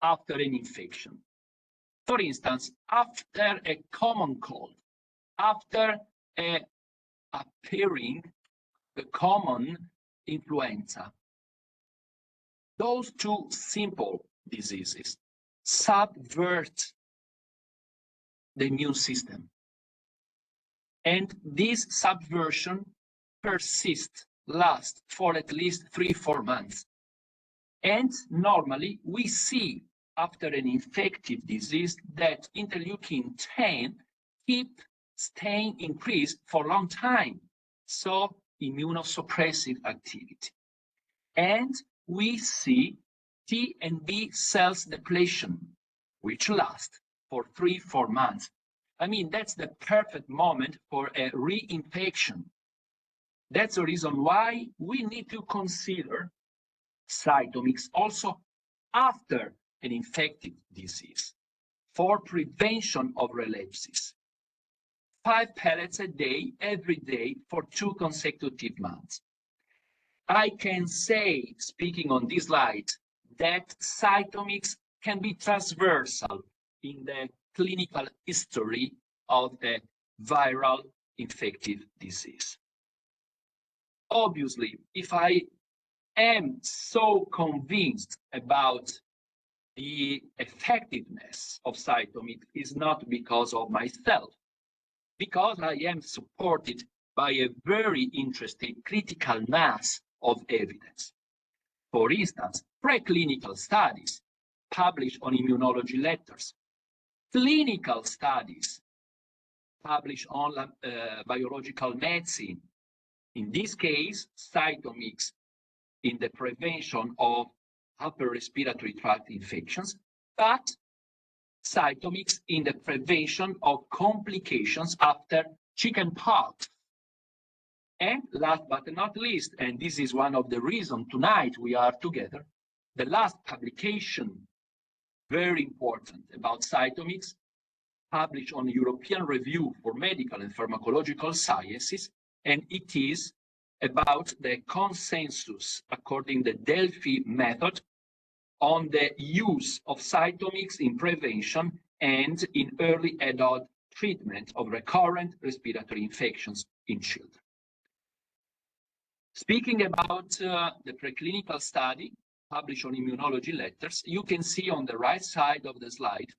after an infection? For instance, after a common cold, after appearing the common influenza, those 2 simple diseases subvert the immune system. And this subversion persists, lasts for at least 3-4 months. And normally we see after an infective disease that interleukin-10 keep staying increased for a long time. So immunosuppressive activity. And we see T and B cells depletion, which lasts for 3-4 months. I mean, that's the perfect moment for a reinfection. That's the reason why we need to consider Citomix also after an infective disease for prevention of relapses. 5 pellets a day, every day for 2 consecutive months. I can say, speaking on this slide, that Citomix can be transversal in the clinical history of a viral infective disease. Obviously, if I am so convinced about the effectiveness of Citomix, is not because of myself, because I am supported by a very interesting critical mass of evidence. For instance, preclinical studies published on immunology letters, clinical studies published on biological medicine. In this case, Citomix in the prevention of upper respiratory tract infections, but Citomix in the prevention of complications after chickenpox. And last but not least, and this is one of the reasons tonight we are together, the last publication, very important, about Citomix, published on European Review for Medical and Pharmacological Sciences, and it is about the consensus according to the Delphi method on the use of Citomix in prevention and in early adult treatment of recurrent respiratory infections in children. Speaking about the preclinical study published on Immunology Letters, you can see on the right side of the slide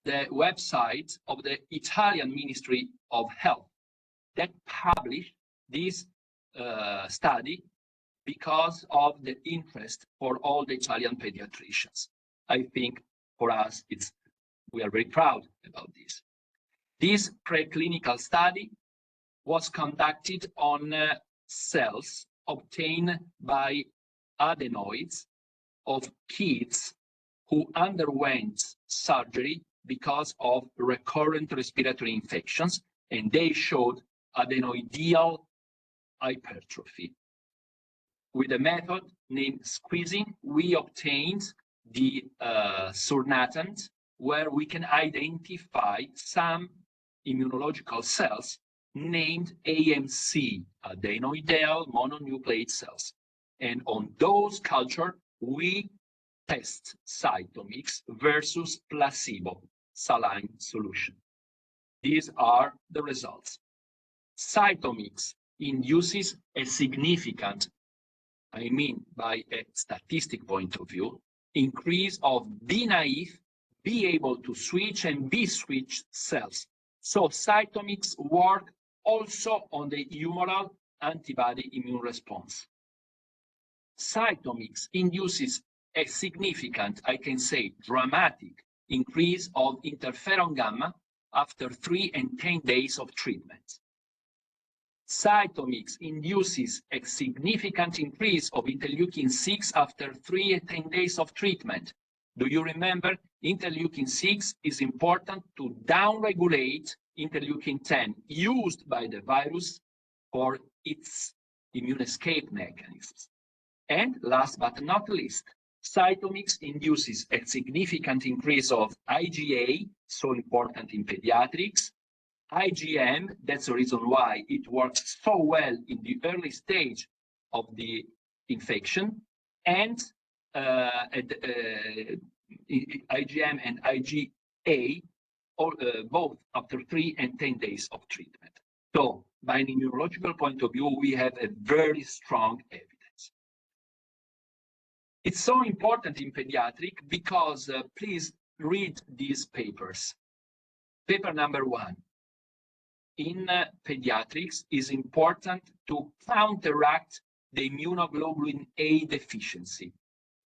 the website of the Italian Ministry of Health that published this study because of the interest for all the Italian pediatricians. I think for us, we are very proud about this. This preclinical study was conducted on cells obtained by adenoids of kids who underwent surgery because of recurrent respiratory infections, and they showed adenoidal hypertrophy. With a method named squeezing, we obtained the surnatant where we can identify some immunological cells named AMC, adenoidal mononucleate cells. And on those culture, we test Citomix versus placebo saline solution. These are the results. Citomix induces a significant, I mean by a statistic point of view, increase of B naive, be able to switch and be switched cells. So Citomix work also on the humoral antibody immune response. Citomix induces a significant, I can say dramatic, increase of interferon gamma after 3 and 10 days of treatment. Citomix induces a significant increase of interleukin-6 after 3 and 10 days of treatment. Do you remember? Interleukin-6 is important to downregulate interleukin-10 used by the virus for its immune escape mechanisms. And last but not least, Citomix induces a significant increase of IgA, so important in pediatrics, IgM, that's the reason why it works so well in the early stage of the infection, and IgM and IgA, both after 3 and 10 days of treatment. So, by an immunological point of view, we have a very strong evidence. It's so important in pediatric because, please read these papers. Paper number 1. In pediatrics, is important to counteract the immunoglobulin A deficiency.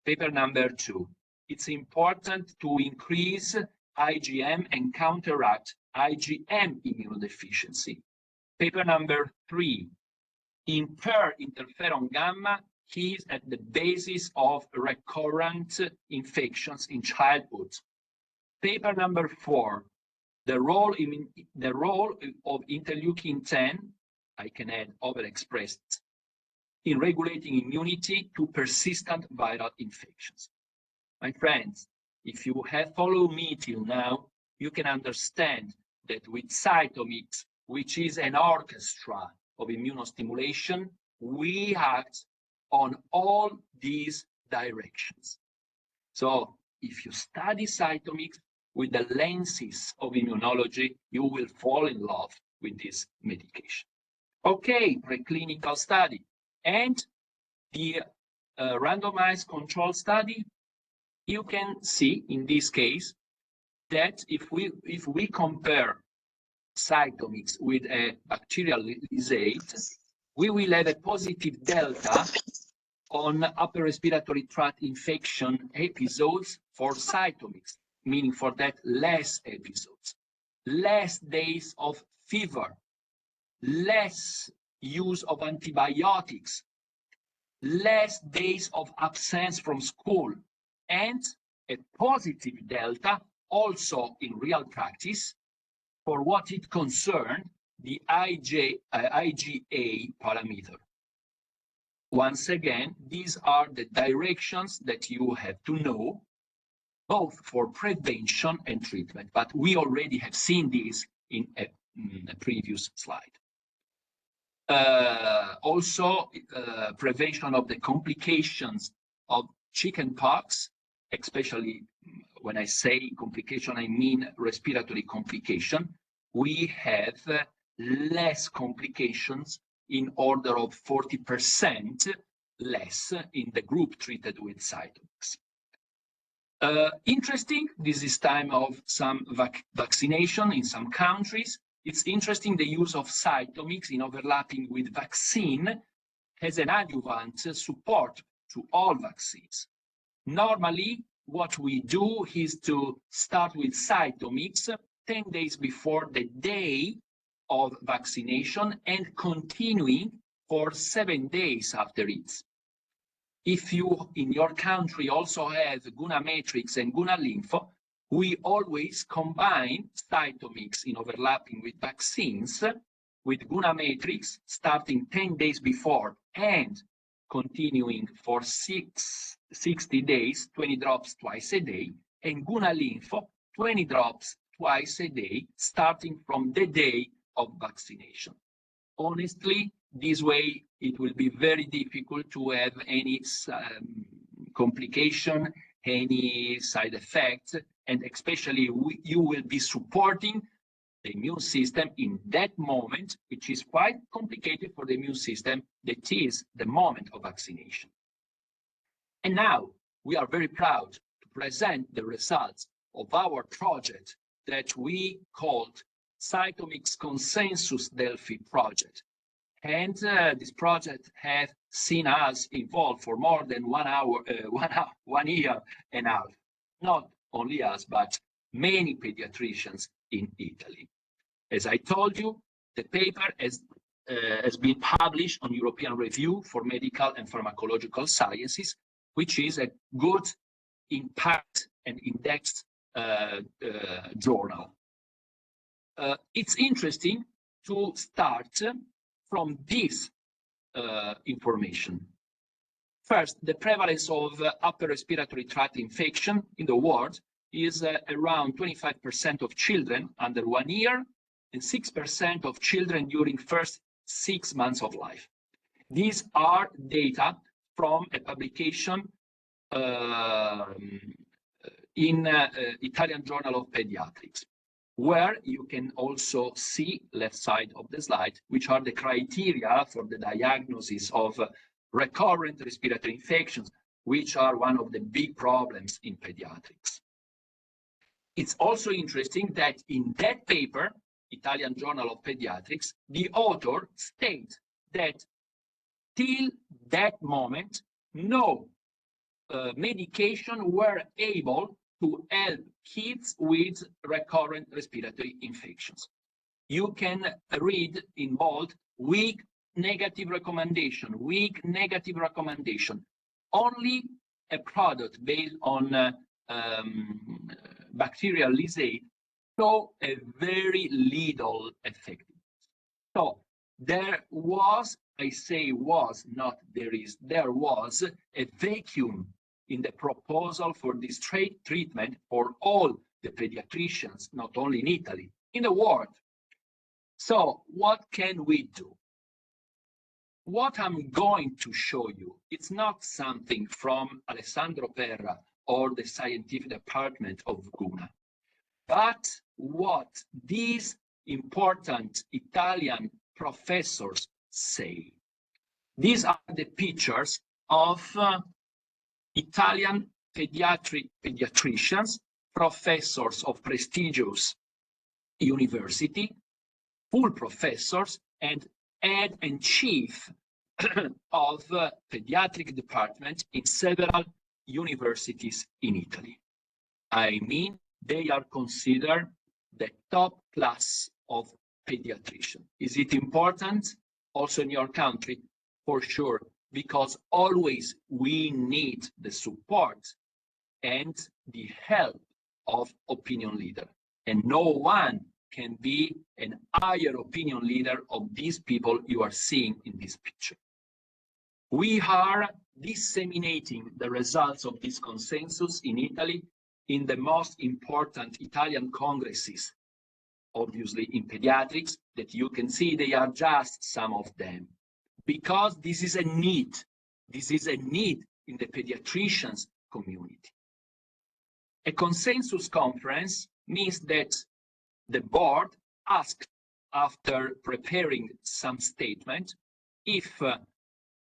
Paper number 2. It's important to increase IgM and counteract IgM immunodeficiency. Paper number 3. Impair interferon gamma is at the basis of recurrent infections in childhood. Paper number 4. The role of interleukin-10, I can add overexpressed, in regulating immunity to persistent viral infections. My friends, if you have followed me till now, you can understand that with Citomix, which is an orchestra of immunostimulation, we act on all these directions. So if you study Citomix with the lenses of immunology, you will fall in love with this medication. Okay, preclinical study. And the randomized control study, you can see in this case that if we compare Citomix with a bacterial lysate, we will have a positive delta on upper respiratory tract infection episodes for Citomix, meaning for that less episodes, less days of fever, less use of antibiotics, less days of absence from school, and a positive delta also in real practice for what it concerned the IgA parameter. Once again, these are the directions that you have to know, both for prevention and treatment, but we already have seen this in a previous slide. Also, prevention of the complications of chickenpox, especially when I say complication, I mean respiratory complication. We have less complications in order of 40% less in the group treated with Citomix. Interesting, this is time of some vaccination in some countries. It's interesting the use of Citomix in overlapping with vaccine has an adjuvant support to all vaccines. Normally, what we do is to start with Citomix 10 days before the day of vaccination and continuing for 7 days after it. If you in your country also have Guna matrix and Guna lympho, we always combine Citomix in overlapping with vaccines with Guna matrix starting 10 days before and continuing for 60 days, 20 drops twice a day, and Guna lympho, 20 drops twice a day, starting from the day of vaccination. Honestly, this way it will be very difficult to have any complication, any side effects, and especially you will be supporting the immune system in that moment, which is quite complicated for the immune system, that is the moment of vaccination. And now we are very proud to present the results of our project that we called Citomix Consensus Delphi project. And this project has seen us involved for more than 1 year and a half. Not only us, but many pediatricians in Italy. As I told you, the paper has been published on European Review for Medical and Pharmacological Sciences, which is a good impact and indexed journal. It's interesting to start from this information. First, the prevalence of upper respiratory tract infection in the world is around 25% of children under 1 year and 6% of children during first 6 months of life. These are data from a publication in Italian Journal of Pediatrics, where you can also see left side of the slide, which are the criteria for the diagnosis of recurrent respiratory infections, which are one of the big problems in pediatrics. It's also interesting that in that paper, Italian Journal of Pediatrics, the author states that till that moment, no medication were able to help kids with recurrent respiratory infections. You can read in bold, weak negative recommendation, weak negative recommendation. Only a product based on bacterial lysate show a very little effectiveness. So there was, I say was, not there is, there was a vacuum in the proposal for this treatment for all the pediatricians, not only in Italy, in the world. So what can we do? What I'm going to show you, it's not something from Alessandro Perra or the scientific department of Guna, but what these important Italian professors say. These are the pictures of Italian pediatricians, professors of prestigious university, full professors, and head and chief of pediatric department in several universities in Italy. I mean, they are considered the top class of pediatrician. Is it important also in your country? For sure, because always we need the support and the help of opinion leader. And no one can be an higher opinion leader of these people you are seeing in this picture. We are disseminating the results of this consensus in Italy in the most important Italian congresses, obviously in pediatrics, that you can see they are just some of them, because this is a need. This is a need in the pediatricians community. A consensus conference means that the board asked, after preparing some statement, if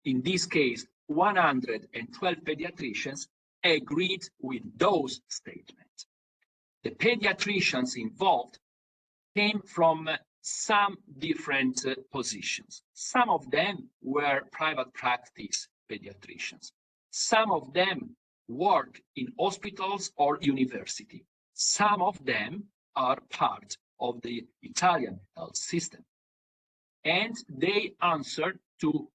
in this case 112 pediatricians agreed with those statements. The pediatricians involved came from some different positions. Some of them were private practice pediatricians. Some of them work in hospitals or university. Some of them are part of the Italian health system. And they answered to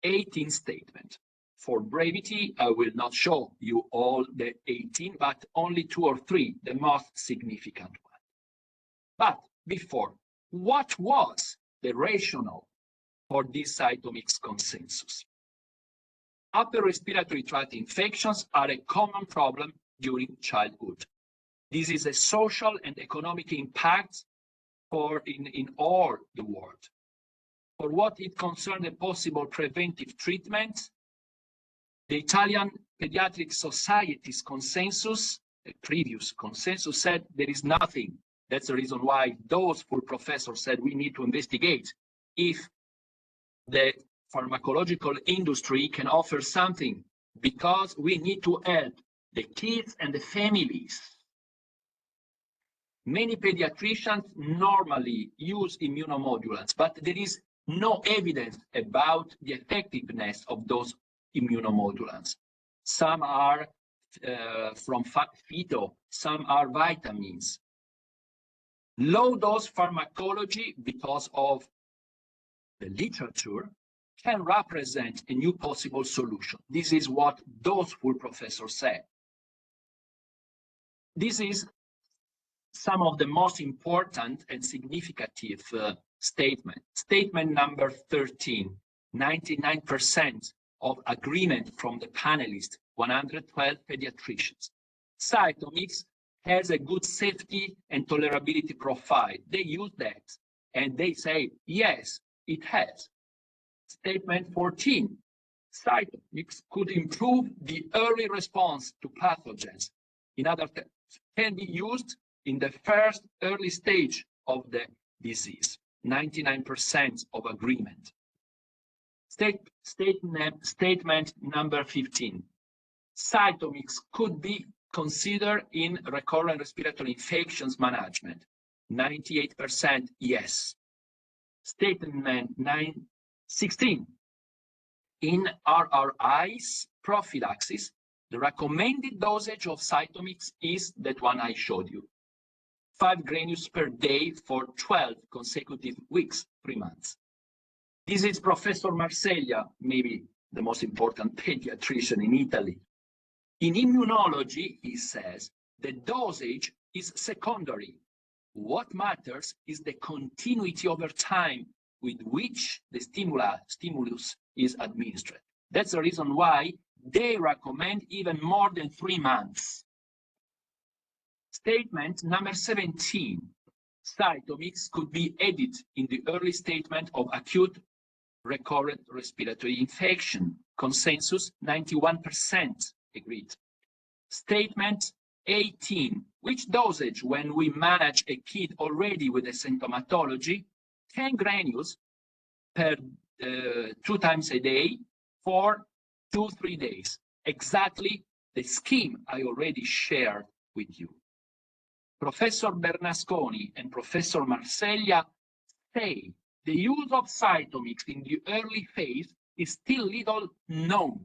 18 statements. For brevity, I will not show you all the 18, but only 2 or 3, the most significant one. But before, what was the rationale for this Citomix consensus? Upper respiratory tract infections are a common problem during childhood. This is a social and economic impact in all the world. For what it concerns a possible preventive treatment, the Italian Pediatric Society's consensus, a previous consensus, said there is nothing. That's the reason why those full professors said we need to investigate if the pharmacological industry can offer something, because we need to help the kids and the families. Many pediatricians normally use immunomodulants, but there is no evidence about the effectiveness of those immunomodulants. Some are from phyto, some are vitamins. Low-dose pharmacology, because of the literature, can represent a new possible solution. This is what those full professors said. This is some of the most important and significant statement. Statement number 13, 99% of agreement from the panelists, 112 pediatricians. Citomix has a good safety and tolerability profile. They use that and they say, yes, it has. Statement 14, Citomix could improve the early response to pathogens. In other terms, can be used in the first early stage of the disease, 99% of agreement. Statement number 15, Citomix could be considered in recurrent respiratory infections management, 98% yes. Statement 16, in RRIs prophylaxis, the recommended dosage of Citomix is that one I showed you. 5 granules per day for 12 consecutive weeks, 3 months. This is Professor Marseglia, maybe the most important pediatrician in Italy. In immunology, he says, the dosage is secondary. What matters is the continuity over time with which the stimulus is administered. That's the reason why they recommend even more than 3 months. Statement number 17, Citomix could be added in the early statement of acute recurrent respiratory infection. Consensus, 91% agreed. Statement 18, which dosage when we manage a kid already with a symptomatology? 10 granules per 2 times a day for 2-3 days. Exactly the scheme I already shared with you. Professor Bernasconi and Professor Marseglia say the use of Citomix in the early phase is still little known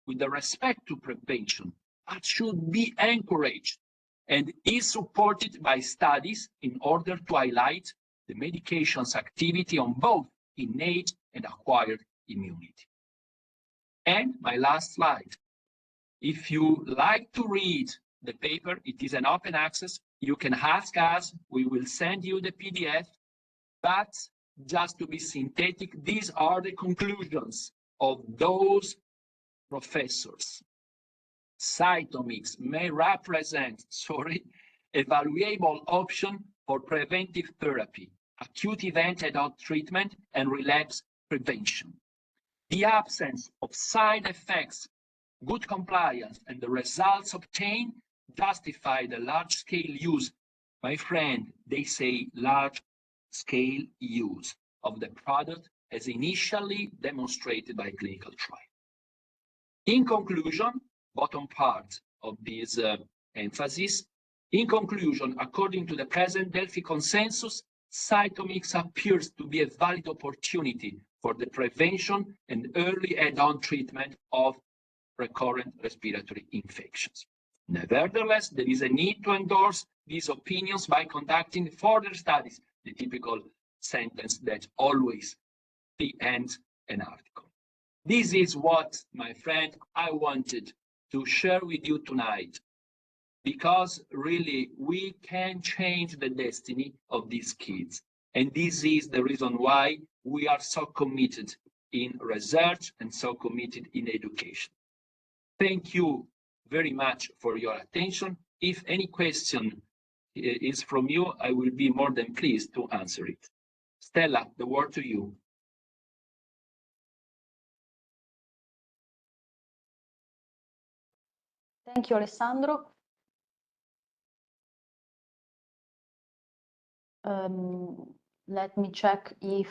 with respect to prevention, but should be encouraged and is supported by studies in order to highlight the medication's activity on both innate and acquired immunity. And my last slide. If you like to read the paper, it is an open access. You can ask us, we will send you the PDF, but just to be synthetic, these are the conclusions of those professors. Citomix may represent, a valuable option for preventive therapy, acute event adult treatment, and relapse prevention. The absence of side effects, good compliance, and the results obtained justify the large-scale use. My friend, they say large-scale use of the product as initially demonstrated by clinical trial. In conclusion, bottom part of this emphasis, in conclusion, according to the present Delphi consensus, Citomix appears to be a valid opportunity for the prevention and early add-on treatment of recurrent respiratory infections. Nevertheless, there is a need to endorse these opinions by conducting further studies, the typical sentence that always ends an article. This is what, my friend, I wanted to share with you tonight, because really we can change the destiny of these kids. And this is the reason why we are so committed in research and so committed in education. Thank you very much for your attention. If any question is from you, I will be more than pleased to answer it. Stella, the word to you. Thank you, Alessandro. Let me check if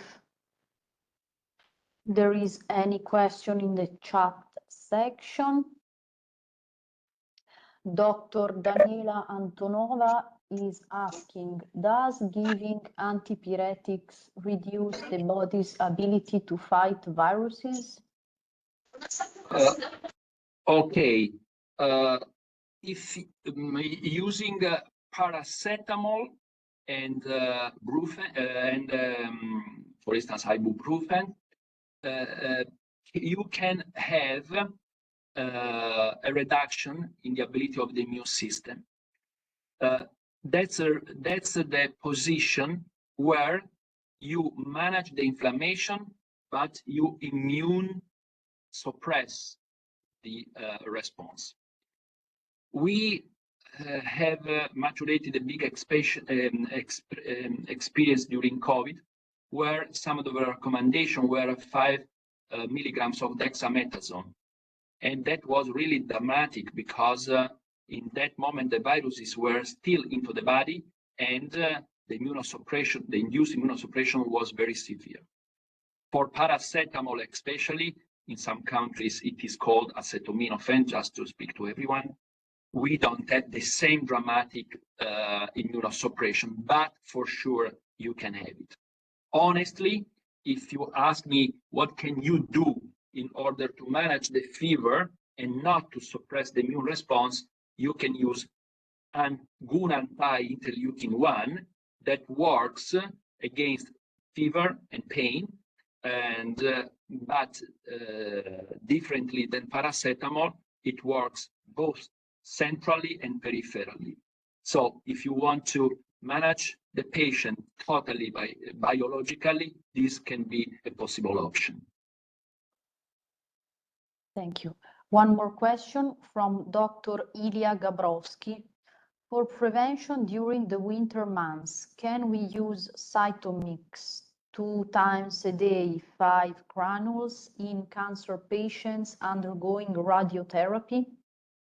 there is any question in the chat section. Dr. Daniela Antonova is asking, does giving antipyretics reduce the body's ability to fight viruses? Okay. If using paracetamol and for instance, ibuprofen, you can have a reduction in the ability of the immune system. That's the position where you manage the inflammation, but you immune suppress the response. We have maturated a big experience during COVID, where some of the recommendations were 5 milligrams of dexamethasone. And that was really dramatic because in that moment, the viruses were still into the body, and the immunosuppression, the induced immunosuppression was very severe. For paracetamol, especially, in some countries, it is called acetaminophen, just to speak to everyone. We don't have the same dramatic immunosuppression, but for sure you can have it. Honestly, if you ask me what can you do in order to manage the fever and not to suppress the immune response, you can use an Guna anti-interleukin-1 that works against fever and pain, and but differently than paracetamol, it works both centrally and peripherally. So if you want to manage the patient totally biologically, this can be a possible option. Thank you. One more question from Dr. Ilya Gabrovsky. For prevention during the winter months, can we use Citomix 2 times a day, 5 granules in cancer patients undergoing radiotherapy?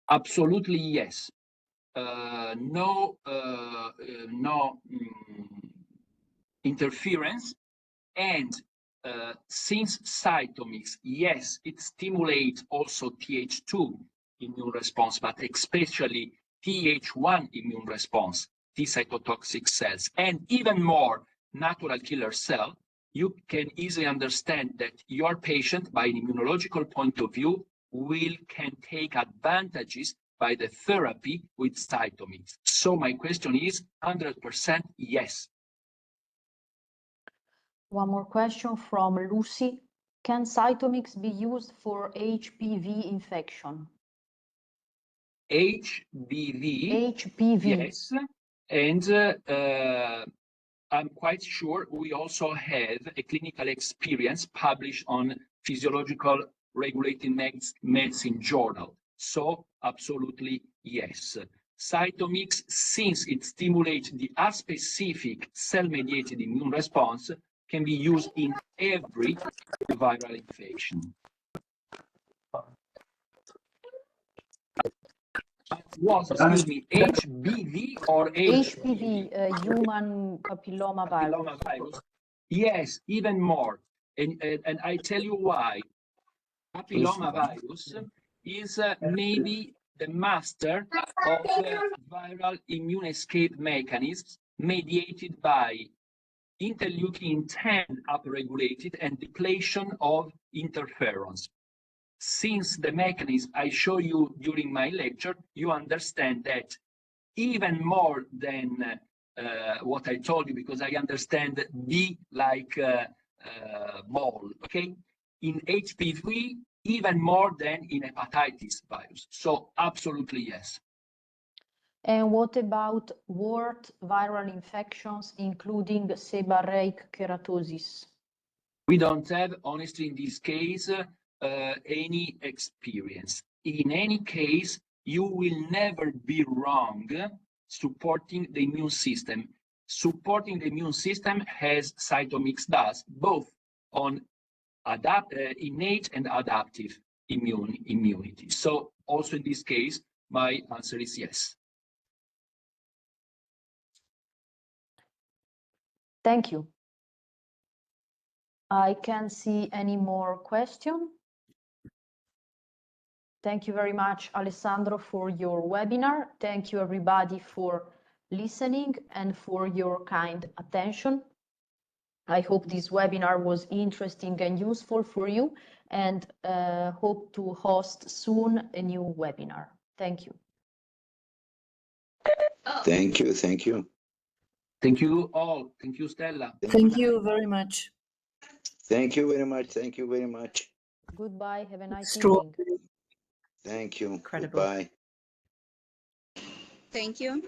Absolutely, yes. No interference, and since Citomix, yes, it stimulates also Th2 immune response, but especially Th1 immune response, T cytotoxic cells, and even more natural killer cell, you can easily understand that your patient, by an immunological point of view, can take advantages by the therapy with Citomix. So my question is 100% yes. One more question from Lucy. Can Citomix be used for HPV infection? HPV, yes, and I'm quite sure we also have a clinical experience published on Physiological Regulating Medicine Journal. So absolutely yes. Citomix, since it stimulates the A-specific cell-mediated immune response, can be used in every viral infection. Was, excuse me, HBV or HPV, human papilloma virus. Papilloma virus? Yes, even more. And I tell you why. Papilloma virus is maybe the master of viral immune escape mechanisms mediated by interleukin-10 upregulated and depletion of interferons. Since the mechanism I show you during my lecture, you understand that even more than what I told you, because I understand B like ball, okay? In HPV, even more than in hepatitis virus. So absolutely yes. And what about wart viral infections, including seborrheic keratosis? We don't have, honestly, in this case, any experience. In any case, you will never be wrong supporting the immune system. Supporting the immune system, as Citomix does, both on innate and adaptive immunity. So also in this case, my answer is yes. Thank you. I can't see any more questions. Thank you very much, Alessandro, for your webinar. Thank you, everybody, for listening and for your kind attention. I hope this webinar was interesting and useful for you, and hope to host soon a new webinar. Thank you. Thank you. Thank you. Thank you all. Thank you, Stella. Thank you very much. Thank you very much. Thank you very much. Goodbye. Have a nice Strong. evening. Thank you. Incredible. Goodbye. Thank you.